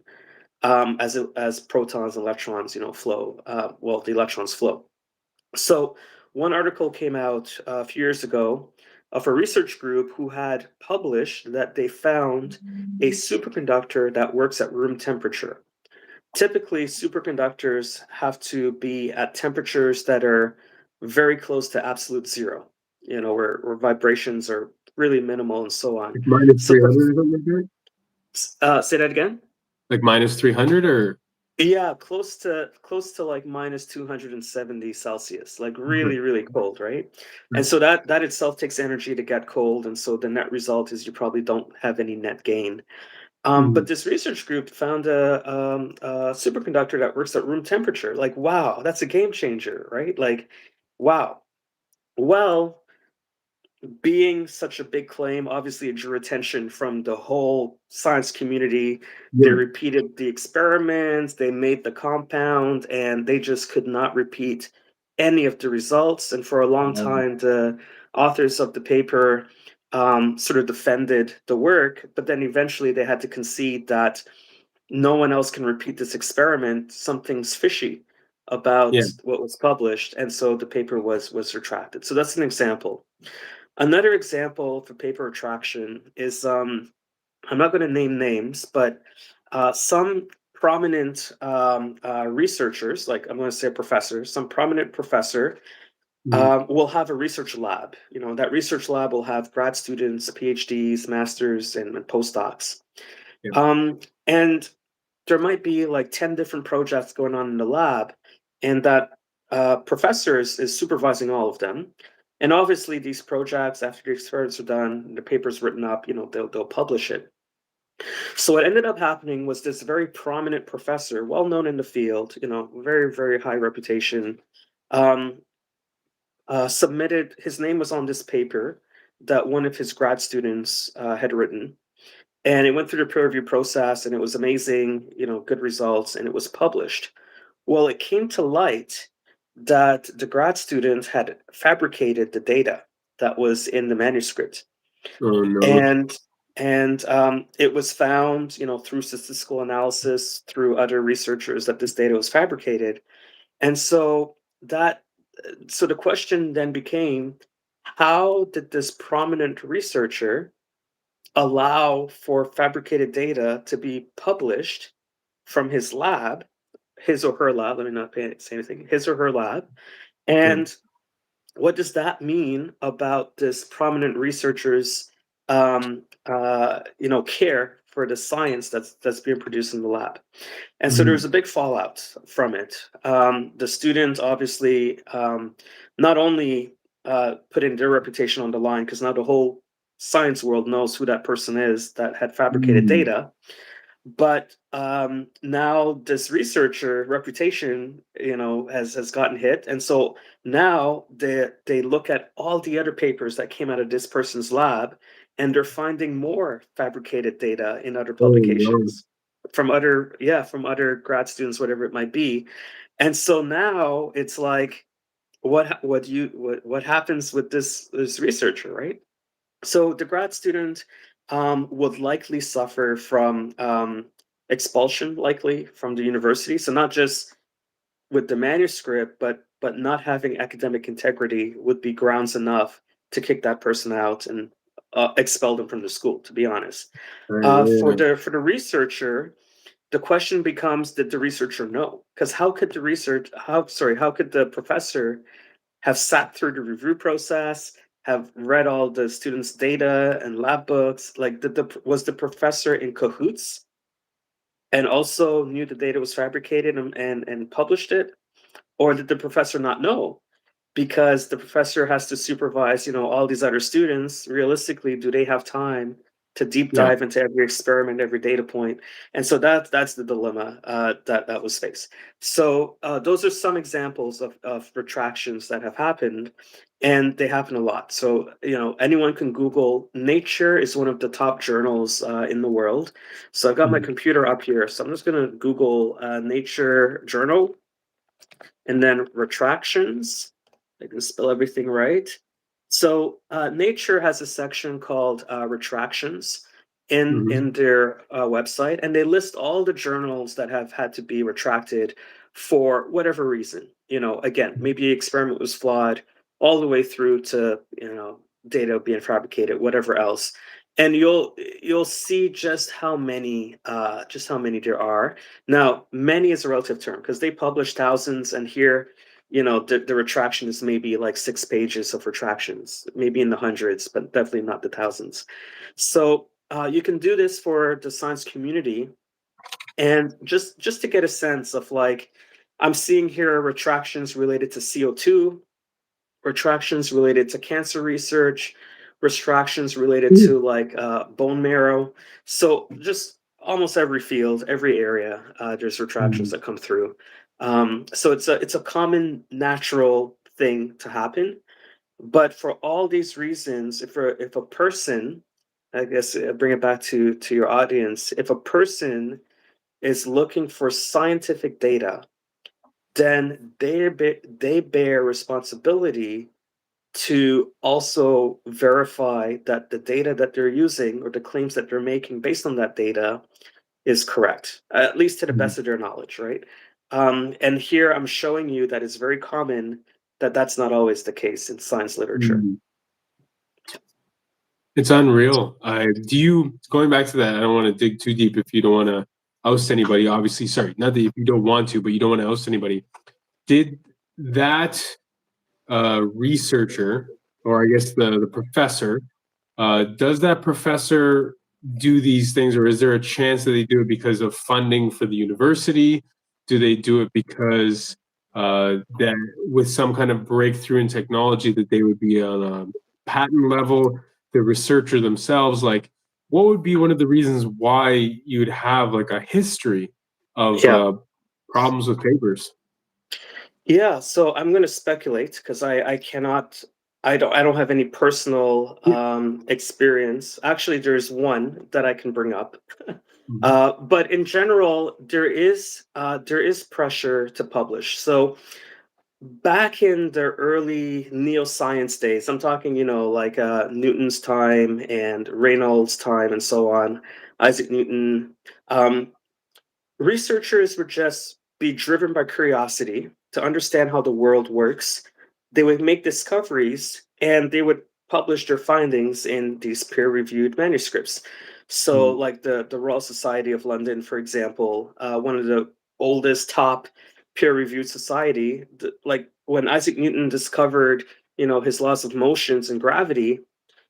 as protons and electrons, flow. Well, the electrons flow. So one article came out a few years ago of a research group who had published that they found a superconductor that works at room temperature. Typically, superconductors have to be at temperatures that are very close to absolute zero, where vibrations are really minimal and so on. Like minus So, 300 or something like that? say that again. Like minus 300 or? Yeah, close to like minus 270 Celsius, like Mhm. really, really cold, right? And Right. so that itself takes energy to get cold, and so the net result is you probably don't have any net gain. But Mhm. this research group found a superconductor that works at room temperature. Like, wow, that's a game changer, right? Like, wow. Well, being such a big claim, obviously it drew attention from the whole science community. They Yeah. repeated the experiments, they made the compound, and they just could not repeat any of the results. And for a long Um, time, the authors of the paper sort of defended the work, but then eventually they had to concede that no one else can repeat this experiment. Something's fishy yeah. about what was published, and so the paper was retracted. So that's an example. Another example for paper retraction is I'm not going to name names, but some prominent researchers, like I'm going to say a professor, some prominent professor Mhm. will have a research lab. That research lab will have grad students, PhDs, masters, and postdocs. Yeah. And there might be like 10 different projects going on in the lab, and that professor is supervising all of them. And obviously, these projects, after the experiments are done, the paper's written up, they'll publish it. So what ended up happening was this very prominent professor, well known in the field, very, very high reputation, um, submitted, his name was on this paper that one of his grad students had written, and it went through the peer review process, and it was amazing, good results, and it was published. Well, it came to light that the grad student had fabricated the data that was in the manuscript, Oh no. and it was found, through statistical analysis, through other researchers, that this data was fabricated. And so the question then became, how did this prominent researcher allow for fabricated data to be published from his lab, his or her lab, let me not say anything, his or her lab. Yeah. And what does that mean about this prominent researcher's care for the science that's being produced in the lab? And so Mhm. there's a big fallout from it. The students obviously not only putting their reputation on the line, because now the whole science world knows who that person is that had fabricated Mm. data, but now this researcher reputation, has gotten hit, and so now they look at all the other papers that came out of this person's lab, and they're finding more fabricated data in other Oh no. publications from other grad students, whatever it might be. And so now it's like, what happens with this researcher, right? So the grad student would likely suffer from expulsion, likely from the university. So not just with the manuscript, but not having academic integrity would be grounds enough to kick that person out, and expelled him from the school, to be honest. For Right. the researcher, the question becomes, did the researcher know? Because how could the professor have sat through the review process, have read all the students' data and lab books? Like, was the professor in cahoots and also knew the data was fabricated and published it? Or did the professor not know? Because the professor has to supervise, all these other students. Realistically, do they have time to deep Yeah. dive into every experiment, every data point? And so that's the dilemma that was faced. So those are some examples of retractions that have happened, and they happen a lot. So anyone can Google. Nature is one of the top journals in the world. So I've got my Mhm. computer up here. So I'm just going to Google Nature journal and then retractions. I can spell everything right. So Nature has a section called retractions in Mhm. their website, and they list all the journals that have had to be retracted for whatever reason. Again, maybe the experiment was flawed, all the way through to data being fabricated, whatever else. And you'll see just how many there are. Now, many is a relative term because they publish thousands, and here, the retraction is maybe like 6 pages of retractions, maybe in the hundreds, but definitely not the thousands. So you can do this for the science community, and just to get a sense of, like, I'm seeing here retractions related to CO2, retractions related to cancer research, retractions related Mhm. to like bone marrow. So just almost every field, every area, there's retractions Mhm. that come through. So it's a common natural thing to happen. But for all these reasons, if a person, I guess, bring it back to your audience, if a person is looking for scientific data, then they bear responsibility to also verify that the data that they're using or the claims that they're making based on that data is correct, at least to the Mhm. best of their knowledge, right? And here I'm showing you that it's very common that that's not always the case in science literature. Mhm. It's unreal. Do you going back to that? I don't want to dig too deep if you don't want to oust anybody. Obviously, sorry, not that if you don't want to, but you don't want to oust anybody. Did that researcher, or I guess the professor, does that professor do these things, or is there a chance that they do it because of funding for the university? Do they do it because that with some kind of breakthrough in technology that they would be on a patent level? The researcher themselves, like, what would be one of the reasons why you'd have like a history of Yeah. problems with papers? Yeah, so I'm going to speculate because I cannot, I don't have any personal Yeah. experience. Actually, there's one that I can bring up. Mhm. But in general, there is pressure to publish. So back in the early neoscience days, I'm talking, like Newton's time and Reynolds' time and so on, Isaac Newton. Um, Researchers would just be driven by curiosity to understand how the world works. They would make discoveries and they would publish their findings in these peer reviewed manuscripts. So, Mhm. like the Royal Society of London, for example, one of the oldest top peer reviewed society, like when Isaac Newton discovered, his laws of motions and gravity,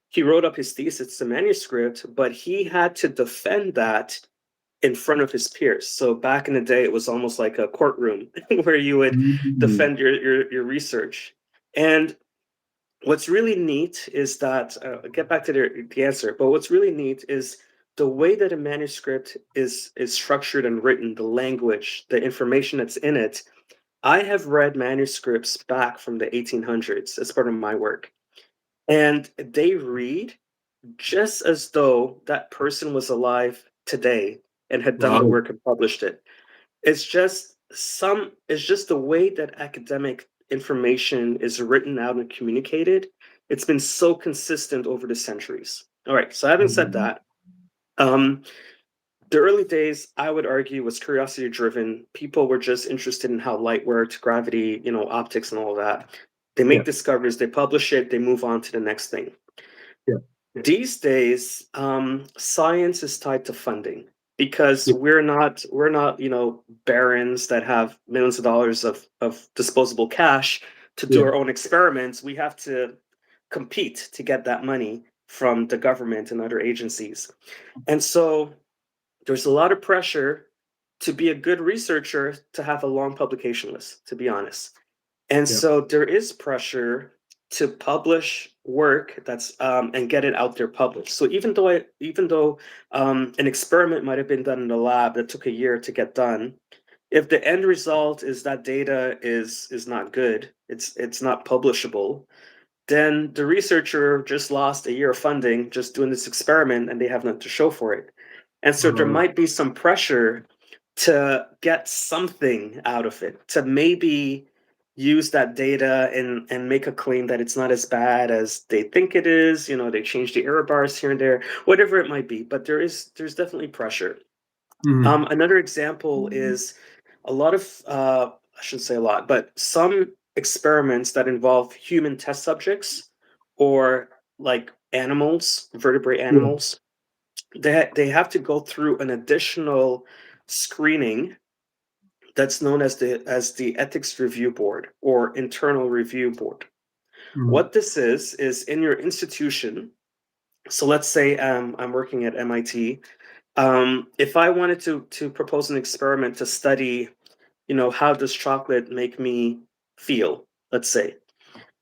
he wrote up his thesis, a manuscript, but he had to defend that in front of his peers. So back in the day, it was almost like a courtroom where you would Mhm. defend your research. And what's really neat is that I'll get back to the answer, but what's really neat is the way that a manuscript is structured and written, the language, the information that's in it. I have read manuscripts back from the 1800s as part of my work, and they read just as though that person was alive today and had done the Wow. work and published it. It's just the way that academic information is written out and communicated. It's been so consistent over the centuries. All right, so having said Mhm. that, um, the early days, I would argue, was curiosity driven. People were just interested in how light worked, gravity, optics, and all that. They Yeah. make discoveries, they publish it, they move on to the next thing. Yeah. These days, science is tied to funding because Yeah. we're not barons that have millions of dollars of disposable cash to do Yeah. our own experiments. We have to compete to get that money from the government and other agencies. And so there's a lot of pressure to be a good researcher to have a long publication list, to be honest. And Yeah. so there is pressure to publish work that's and get it out there published. So even though an experiment might have been done in the lab that took a year to get done, if the end result is that data is not good, it's not publishable, then the researcher just lost a year of funding just doing this experiment and they have nothing to show for it. And so there Uh, might be some pressure to get something out of it, to maybe use that data and make a claim that it's not as bad as they think it is. They change the error bars here and there, whatever it might be. But there's definitely pressure. mhm. Another example is a lot of, I shouldn't say a lot, but some experiments that involve human test subjects or like animals, vertebrate Yeah. animals, they have to go through an additional screening that's known as the ethics review board or internal review board. Mhm. What this is in your institution. So let's say I'm working at MIT. If I wanted to propose an experiment to study, how does chocolate make me feel? Let's say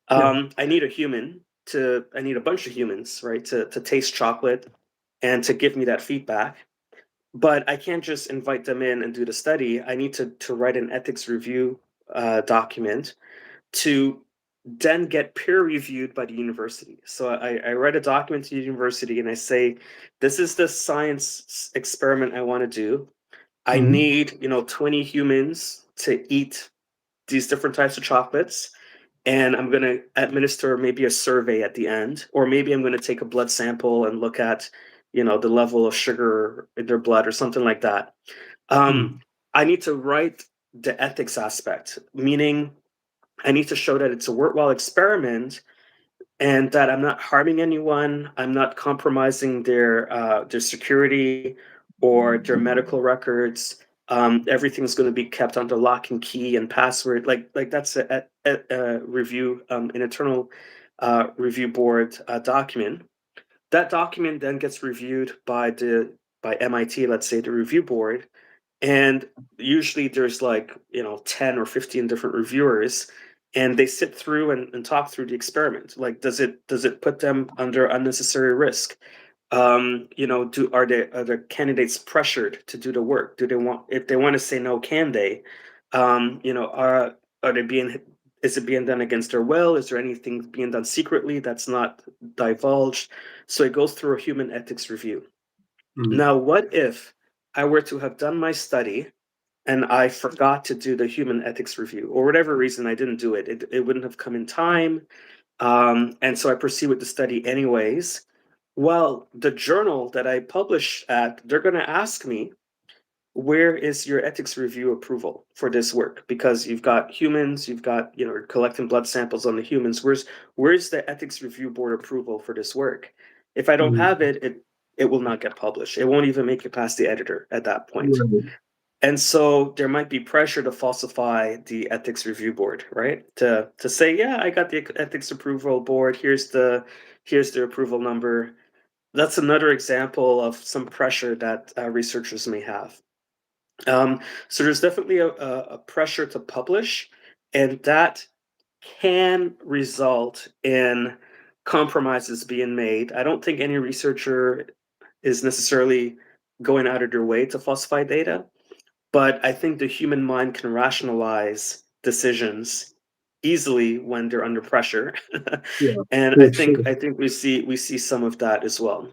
Yeah. I need a bunch of humans, right, to taste chocolate and to give me that feedback. But I can't just invite them in and do the study. I need to write an ethics review document to then get peer reviewed by the university. So I write a document to the university and I say, this is the science experiment I want to do. I Mhm. need, 20 humans to eat these different types of chocolates. And I'm going to administer maybe a survey at the end, or maybe I'm going to take a blood sample and look at, the level of sugar in their blood or something like that. Um, Mhm. I need to write the ethics aspect, meaning I need to show that it's a worthwhile experiment and that I'm not harming anyone. I'm not compromising their security or their medical records. Everything's going to be kept under lock and key and password. Like that's a review, an internal review board document. That document then gets reviewed by MIT, let's say the review board, and usually there's like 10 or 15 different reviewers, and they sit through and talk through the experiment. Like, does it put them under unnecessary risk? Do are the candidates pressured to do the work? Do they want, if they want to say no, can they? Are they being, is it being done against their will? Is there anything being done secretly that's not divulged? So it goes through a human ethics review. Mhm. Now, what if I were to have done my study and I forgot to do the human ethics review, or whatever reason I didn't do it? It wouldn't have come in time. And so I proceed with the study anyways. Well, the journal that I publish at, they're going to ask me, where is your ethics review approval for this work? Because you've got humans, you've got, you're collecting blood samples on the humans. Where's the ethics review board approval for this work? If I don't have Mhm. it will not get published. It won't even make it past the editor at that point. Right. And so there might be pressure to falsify the ethics review board, right? To say, yeah, I got the ethics approval board. Here's the approval number. That's another example of some pressure that researchers may have. Um, so there's definitely a pressure to publish, and that can result in compromises being made. I don't think any researcher is necessarily going out of their way to falsify data, but I think the human mind can rationalize decisions easily when they're under pressure. Yeah. And I For think sure. I think we see some of that as well.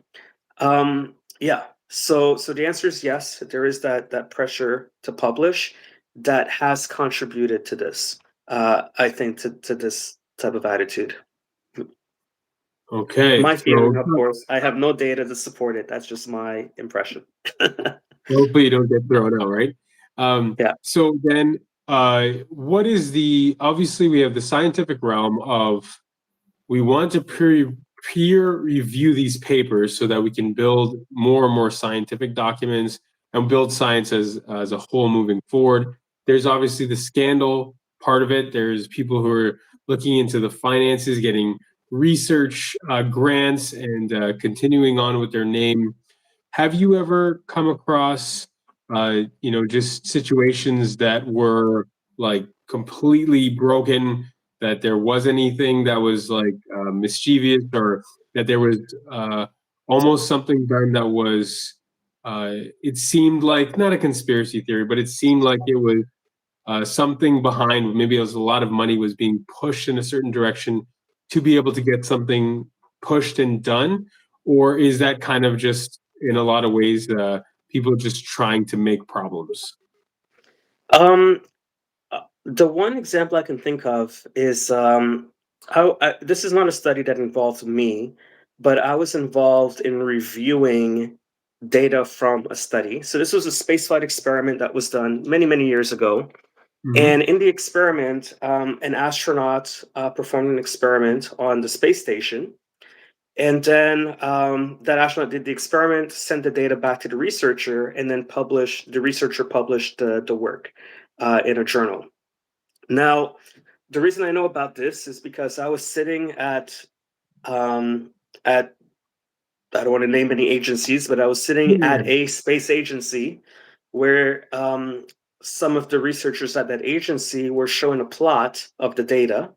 Yeah. So the answer is yes. There is that pressure to publish that has contributed to this. I think to this type of attitude. Okay. My So feeling, of course, I have no data to support it. That's just my impression. hopefully you don't get thrown out, right? Yeah. So then, what is obviously we have the scientific realm of we want to peer review these papers so that we can build more and more scientific documents and build science as a whole moving forward. There's obviously the scandal part of it. There's people who are looking into the finances, getting research grants, and continuing on with their name. Have you ever come across, just situations that were like completely broken, that there was anything that was like mischievous, or that there was almost something done that was, it seemed like not a conspiracy theory, but it seemed like it was something behind, maybe it was a lot of money was being pushed in a certain direction to be able to get something pushed and done? Or is that kind of just in a lot of ways people just trying to make problems? Um, the one example I can think of is this is not a study that involved me, but I was involved in reviewing data from a study. So this was a spaceflight experiment that was done many, many years ago. Hmm. And in the experiment, an astronaut performed an experiment on the space station. And then that astronaut did the experiment, sent the data back to the researcher, and then the researcher published the work in a journal. Now, the reason I know about this is because I was sitting um, at I don't want to name any agencies, but I was sitting Yeah. at a space agency where some of the researchers at that agency were showing a plot of the data.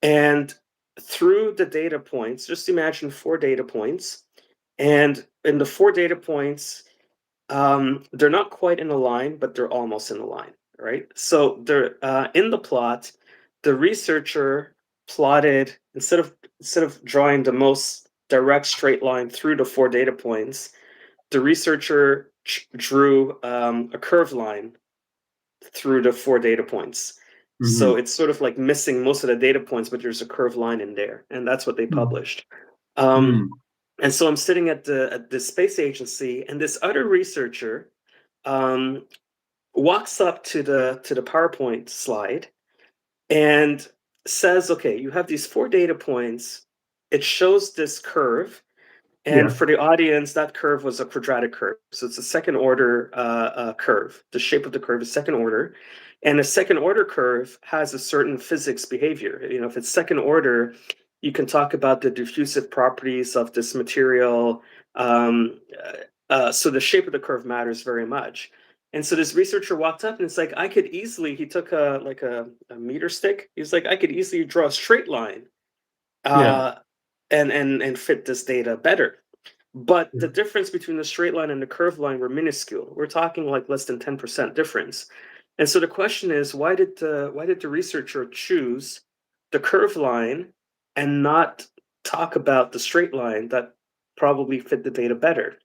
And through the data points, just imagine four data points. And in the four data points, they're not quite in a line, but they're almost in a line, right? So they're in the plot. The researcher plotted instead of drawing the most direct straight line through the four data points, the researcher drew a curved line through the four data points. So Hmm. it's sort of like missing most of the data points, but there's a curved line in there, and that's what they published. Um, Hmm. and so I'm sitting at the space agency, and this other researcher um, walks up to the PowerPoint slide and says, "Okay, you have these four data points. It shows this curve, and Yeah. for the audience, that curve was a quadratic curve. So it's a second order curve. The shape of the curve is second order. And a second order curve has a certain physics behavior. You know, if it's second order, you can talk about the diffusive properties of this material. So the shape of the curve matters very much. And so this researcher walked up and it's like, I could easily, he took a meter stick. He's like, I could easily draw a straight line Yeah. uh, and fit this data better. But the difference between the straight line and the curved line were minuscule. We're talking like less than 10% difference. And so the question is, why did the researcher choose the curved line and not talk about the straight line that probably fit the data better?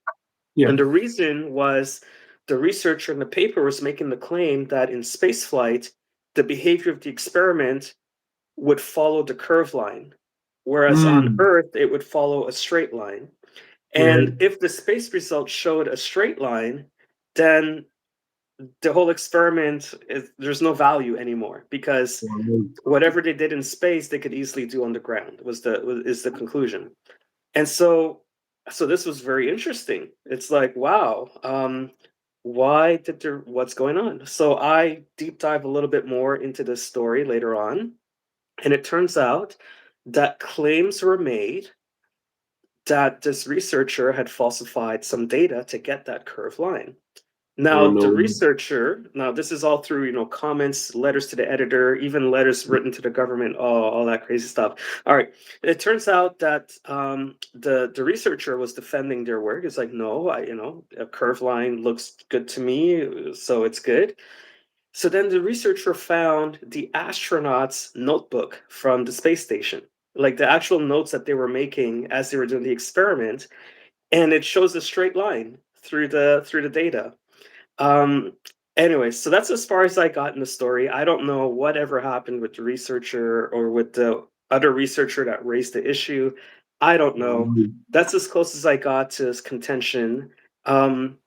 Yeah. And the reason was the researcher in the paper was making the claim that in spaceflight, the behavior of the experiment would follow the curved line, whereas on Mm. Earth, it would follow a straight line. Right. And if the space results showed a straight line, then the whole experiment there's no value anymore because whatever they did in space, they could easily do on the ground. Is the conclusion. And so this was very interesting. It's like, wow, why did there? What's going on? So I deep dive a little bit more into this story later on, and it turns out that claims were made that this researcher had falsified some data to get that curved line. Oh Now, the no. researcher, now this is all through, comments, letters to the editor, even letters written to the government, all that crazy stuff. All right. It turns out that the researcher was defending their work. It's like, no, a curved line looks good to me, so it's good. So then the researcher found the astronauts' notebook from the space station, like the actual notes that they were making as they were doing the experiment, and it shows a straight line through the data. Um, anyway, so that's as far as I got in the story. I don't know whatever happened with the researcher or with the other researcher that raised the issue. I don't know. That's as close as I got to his contention. Um,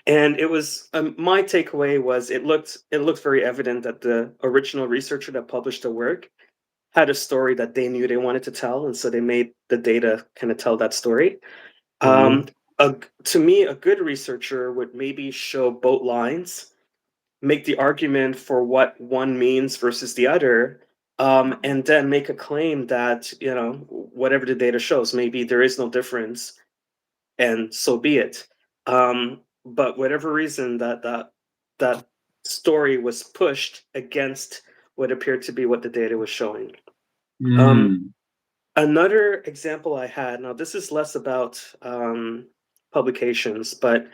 and it was my takeaway was it looked very evident that the original researcher that published the work had a story that they knew they wanted to tell, and so they made the data kind of tell that story. Mhm. Um, to me, a good researcher would maybe show both lines, make the argument for what one means versus the other, and then make a claim that, whatever the data shows, maybe there is no difference, and so be it. But whatever reason that story was pushed against what appeared to be what the data was showing. Um, Mm. Another example I had, now this is less about publications, but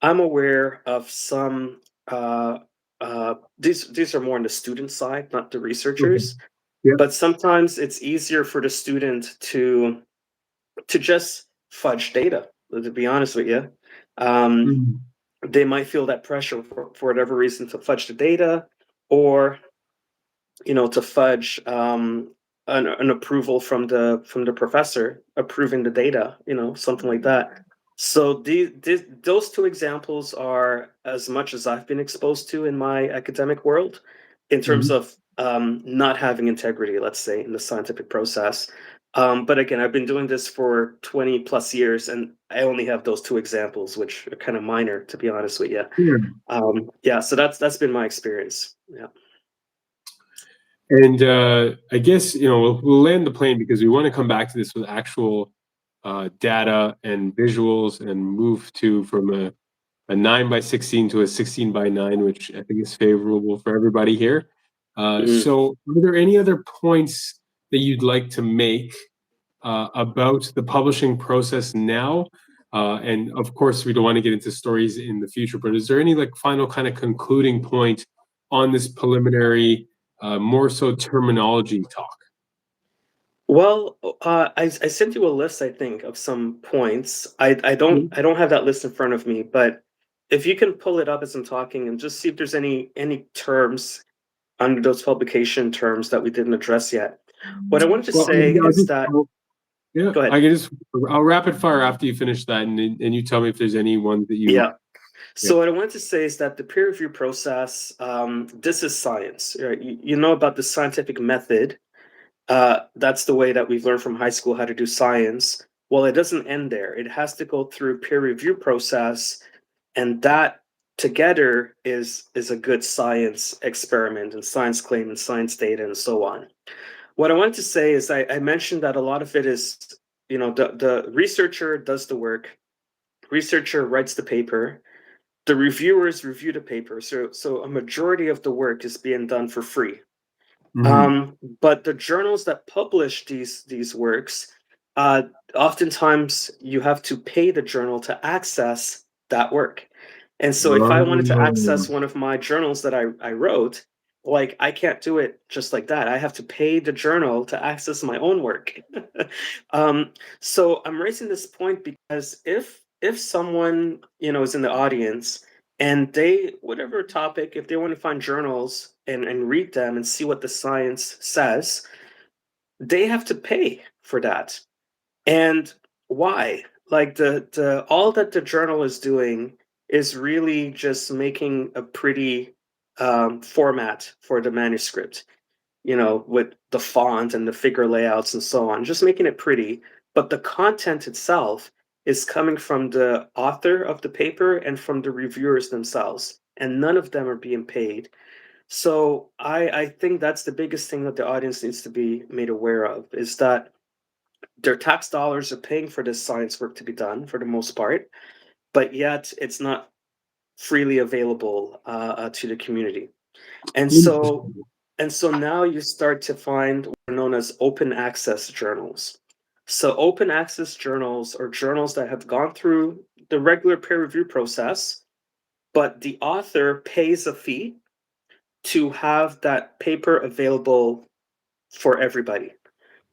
I'm aware of some. These are more on the student side, not the Okay. researchers. Yep. But sometimes it's easier for the student to just fudge data. To be honest with you, um, Mm. they might feel that pressure for whatever reason to fudge the data, or to fudge an approval from the professor approving the data, something like that. So those two examples are as much as I've been exposed to in my academic world, in terms Mhm. of not having integrity, let's say, in the scientific process. But again, I've been doing this for 20 plus years, and I only have those two examples, which are kind of minor, to be honest with you. Yeah. Yeah, so that's been my experience. Yeah. And I guess we'll land the plane because we want to come back to this with actual data and visuals and move to from a 9 by 16 to a 16 by 9, which I think is favorable for everybody here. Mhm. So, are there any other points that you'd like to make about the publishing process now? And of course, we don't want to get into stories in the future, but is there any like final kind of concluding point on this preliminary, more so terminology talk? Well, I sent you a list, I think, of some points. I don't have that list in front of me, but if you can pull it up as I'm talking and just see if there's any terms under those publication terms that we didn't address yet. What I wanted to Well, say I'll is just, that, yeah, go ahead. I can just, I'll rapid fire after you finish that, and you tell me if there's any ones that you, Yeah. yeah, So what I wanted to say is that the peer review process, this is science, right? You know about the scientific method. That's the way that we've learned from high school how to do science. Well, it doesn't end there. It has to go through peer review process, and that together is a good science experiment and science claim and science data and so on. What I wanted to say is I mentioned that a lot of it is, the researcher does the work, researcher writes the paper, the reviewers review the paper. So a majority of the work is being done for free. mhm. But the journals that publish these works, uh, oftentimes you have to pay the journal to access that work. And so if I wanted to access Um, one of my journals that I wrote, like, I can't do it just like that. I have to pay the journal to access my own work. um, so I'm raising this point because if someone is in the audience, and they, whatever topic, if they want to find journals and read them and see what the science says, they have to pay for that. And why? Like, the all that the journal is doing is really just making a pretty format for the manuscript, with the font and the figure layouts and so on, just making it pretty. But the content itself is coming from the author of the paper and from the reviewers themselves, and none of them are being paid. So I think that's the biggest thing that the audience needs to be made aware of, is that their tax dollars are paying for this science work to be done for the most part, but yet it's not freely available to the community. And so interesting. and so now you start to find what are known as open access journals. So open access journals are journals that have gone through the regular peer review process, but the author pays a fee to have that paper available for everybody.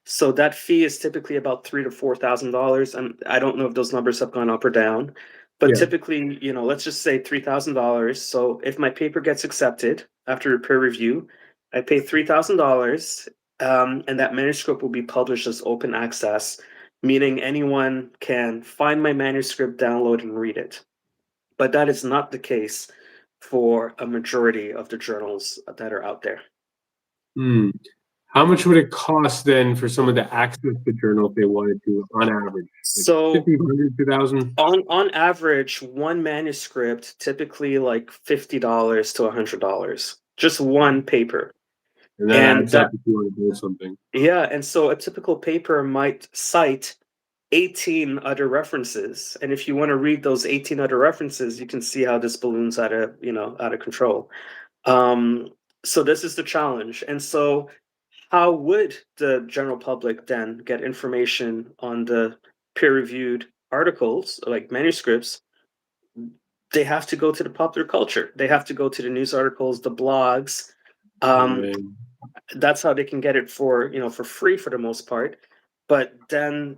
So that fee is typically about $3,000 to $4,000, and I don't know if those numbers have gone up or down, but Yeah. typically, let's just say $3,000. So if my paper gets accepted after a peer review, I pay $3,000, and that manuscript will be published as open access, meaning anyone can find my manuscript, download, and read it. But that is not the case for a majority of the journals that are out there. Hmm. How much would it cost then for someone to access the journal if they wanted to, on average? Like So 50, 100, 2,000? on average, one manuscript typically like $50 to $100, just one paper. And that And adds up that if you want to do something. Yeah, and so a typical paper might cite 18 other references. And if you want to read those 18 other references, you can see how this balloons out of control. Um, so this is the challenge. And so how would the general public then get information on the peer-reviewed articles, like manuscripts? They have to go to the popular culture. They have to go to the news articles, the blogs. Um, Right. that's how they can get it for free for the most part. But then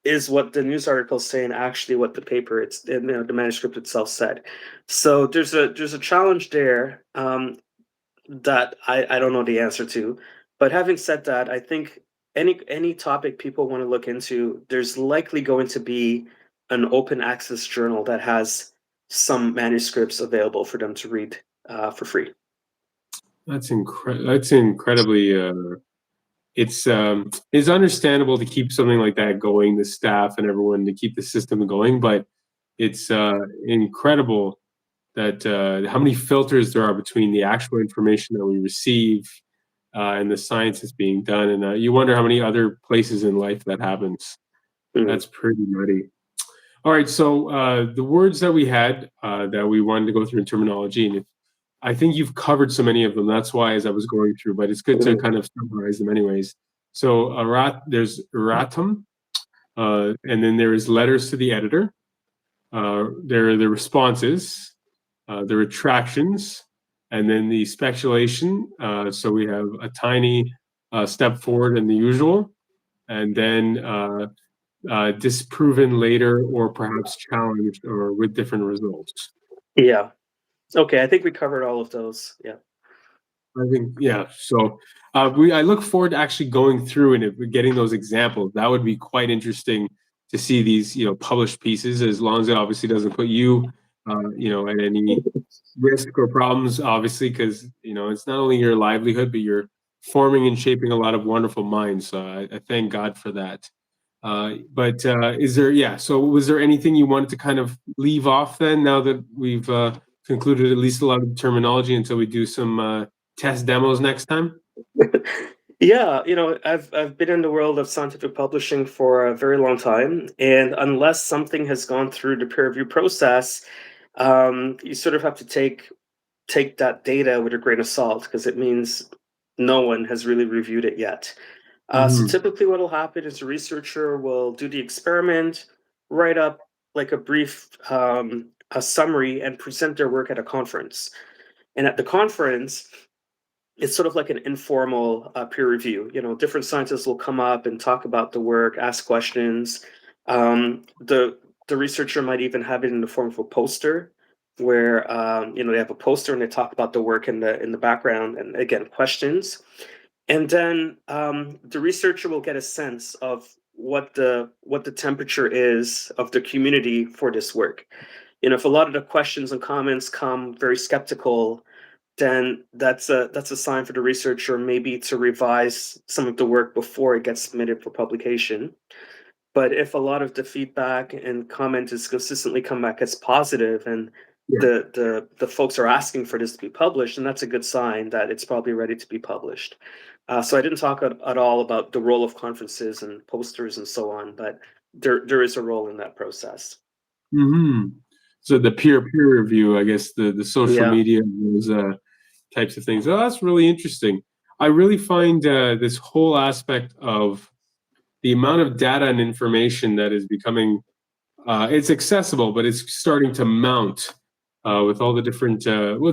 is what the news article is saying actually what the paper the manuscript itself said? So there's a challenge there, that I don't know the answer to. But having said that, I think any topic people want to look into, there's likely going to be an open access journal that has some manuscripts available for them to read for free. That's incredibly it's understandable to keep something like that going, the staff and everyone to keep the system going, but it's incredible that how many filters there are between the actual information that we receive and the science that's being done, and you wonder how many other places in life that happens. Mm, That's pretty nutty. All right, so the words that we had that we wanted to go through in terminology, and I think you've covered so many of them. That's why, as I was going through, but it's good to mhm. kind of summarize them, anyways. So, there's erratum, and then there is letters to the editor. There are the responses, the retractions, and then the speculation. So we have a tiny step forward in the usual, and then disproven later, or perhaps challenged, or with different results. Yeah. Okay, I think we covered all of those. Yeah. I think, yeah. So I look forward to actually going through and getting those examples. That would be quite interesting to see these, published pieces, as long as it obviously doesn't put you, at any risk or problems, obviously, because it's not only your livelihood, but you're forming and shaping a lot of wonderful minds. So I thank God for that. But is there, yeah. So was there anything you wanted to kind of leave off then? Now that we've concluded at least a lot of the terminology, until we do some test demos next time. Yeah, I've been in the world of scientific publishing for a very long time, and unless something has gone through the peer review process, you sort of have to take that data with a grain of salt, because it means no one has really reviewed it yet. So Hmm. typically, what will happen is a researcher will do the experiment, write up like a brief a summary, and present their work at a conference. And at the conference, it's sort of like an informal peer review. Different scientists will come up and talk about the work, ask questions. The researcher might even have it in the form of a poster, where they have a poster and they talk about the work in the background, and again, questions. And then the researcher will get a sense of what the temperature is of the community for this work. If a lot of the questions and comments come very skeptical, then that's a sign for the researcher maybe to revise some of the work before it gets submitted for publication. But if a lot of the feedback and comment is consistently come back as positive, and Yeah. the folks are asking for this to be published, and that's a good sign that it's probably ready to be published. So I didn't talk at all about the role of conferences and posters and so on, but there is a role in that process. Hmm. So the peer review, I guess the social Yeah. media, those types of things. Oh, that's really interesting. I really find this whole aspect of the amount of data and information that is becoming, it's accessible, but it's starting to mount with all the different,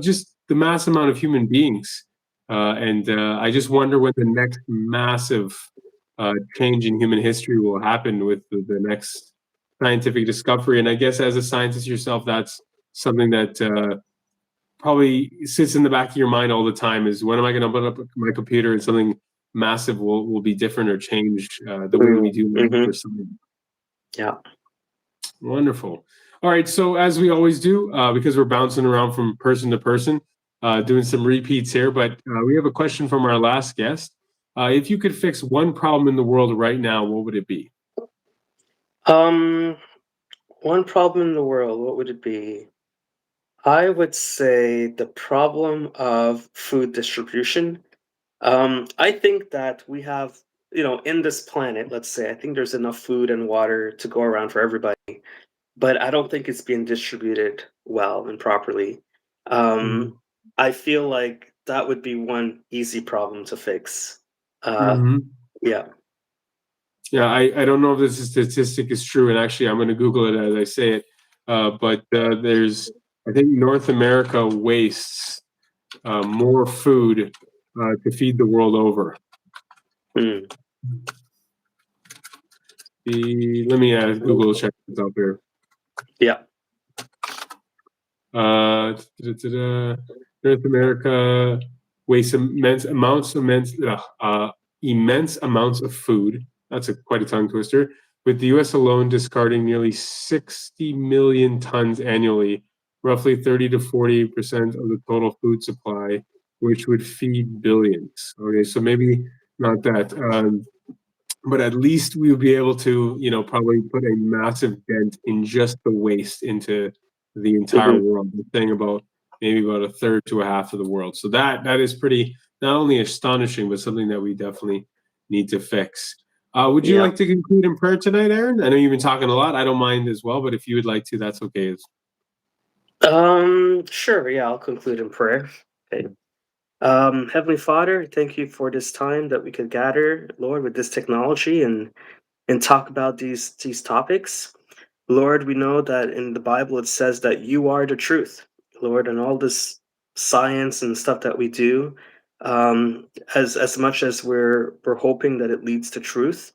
just the mass amount of human beings. And I just wonder when the next massive change in human history will happen with the next scientific discovery. And I guess, as a scientist yourself, that's something that probably sits in the back of your mind all the time, is when am I going to open up my computer and something massive will be different or change the way we do life Mm-hmm. or something. Yeah. Wonderful. All right. So, as we always do, because we're bouncing around from person to person, doing some repeats here, but we have a question from our last guest. If you could fix one problem in the world right now, what would it be? Um, One problem in the world, what would it be? I would say the problem of food distribution. I think that we have, in this planet, let's say, I think there's enough food and water to go around for everybody, but I don't think it's being distributed well and properly. Um, Mhm. I feel like that would be one easy problem to fix. Uh, Mhm. yeah. Yeah, I don't know if this statistic is true, and actually, I'm going to Google it as I say it. But there's, I think North America wastes more food to feed the world over. Mm, Let me Google check this out there. yeah. North America wastes immense amounts of food. That's quite a tongue twister. With the U.S. alone discarding nearly 60 million tons annually, roughly 30 to 40% of the total food supply, which would feed billions. Okay, so maybe not that. But at least we would be able to, probably put a massive dent in just the waste into the entire Hmm. world. We're saying about maybe about a third to a half of the world. So that is pretty not only astonishing, but something that we definitely need to fix. Would you Yeah. like to conclude in prayer tonight, Aaron? I know you've been talking a lot. I don't mind as well, but if you would like to, that's okay. Sure. Yeah, I'll conclude in prayer. Okay. Heavenly Father, thank you for this time that we could gather, Lord, with this technology and talk about these topics. Lord, we know that in the Bible it says that you are the truth, Lord, and all this science and stuff that we do, as much as we're hoping that it leads to truth,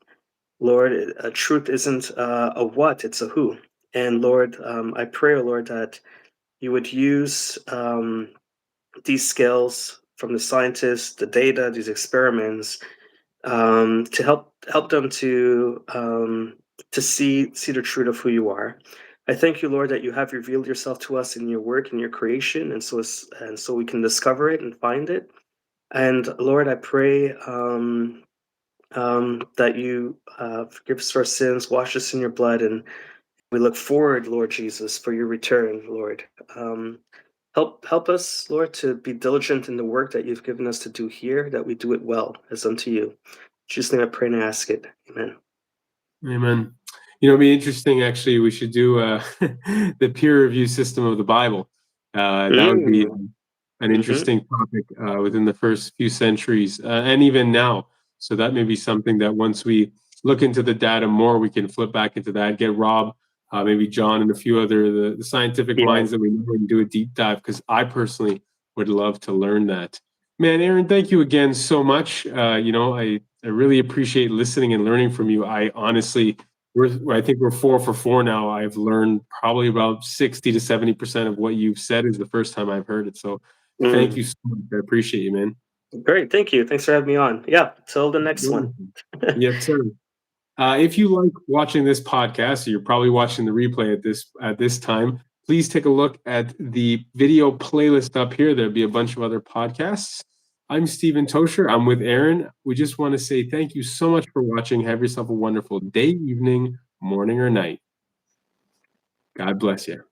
Lord, truth isn't a what, it's a who. And Lord, I pray, oh Lord, that you would use these skills from the scientists, the data, these experiments, to help them to see the truth of who you are. I thank you, Lord, that you have revealed yourself to us in your work and your creation, and so we can discover it and find it. And Lord, I pray that you forgive us our sins, wash us in your blood, and we look forward, Lord Jesus, for your return, Lord. Um, help us, Lord, to be diligent in the work that you've given us to do here, that we do it well as unto you. In Jesus' name I pray and ask it. Amen. Amen. It'd be interesting. Actually, we should do the peer review system of the Bible. That would be Mm, an mm-hmm. interesting topic within the first few centuries, and even now. So that may be something that once we look into the data more, we can flip back into that. Get Rob, maybe John, and a few other the scientific Yeah. minds that we know and do a deep dive. Because I personally would love to learn that. Man, Aaron, thank you again so much. I really appreciate listening and learning from you. I honestly, I think we're 4 for 4 now. I've learned probably about 60 to 70% of what you've said is the first time I've heard it. So thank Mm. you so much. I appreciate you, man. Great. Thank you. Thanks for having me on. Yeah. Till the next one. Wonderful. Yes, sir. If you like watching this podcast, so you're probably watching the replay at this time, please take a look at the video playlist up here. There'll be a bunch of other podcasts. I'm Stephen Tocher. I'm with Aaron. We just want to say thank you so much for watching. Have yourself a wonderful day, evening, morning, or night. God bless you.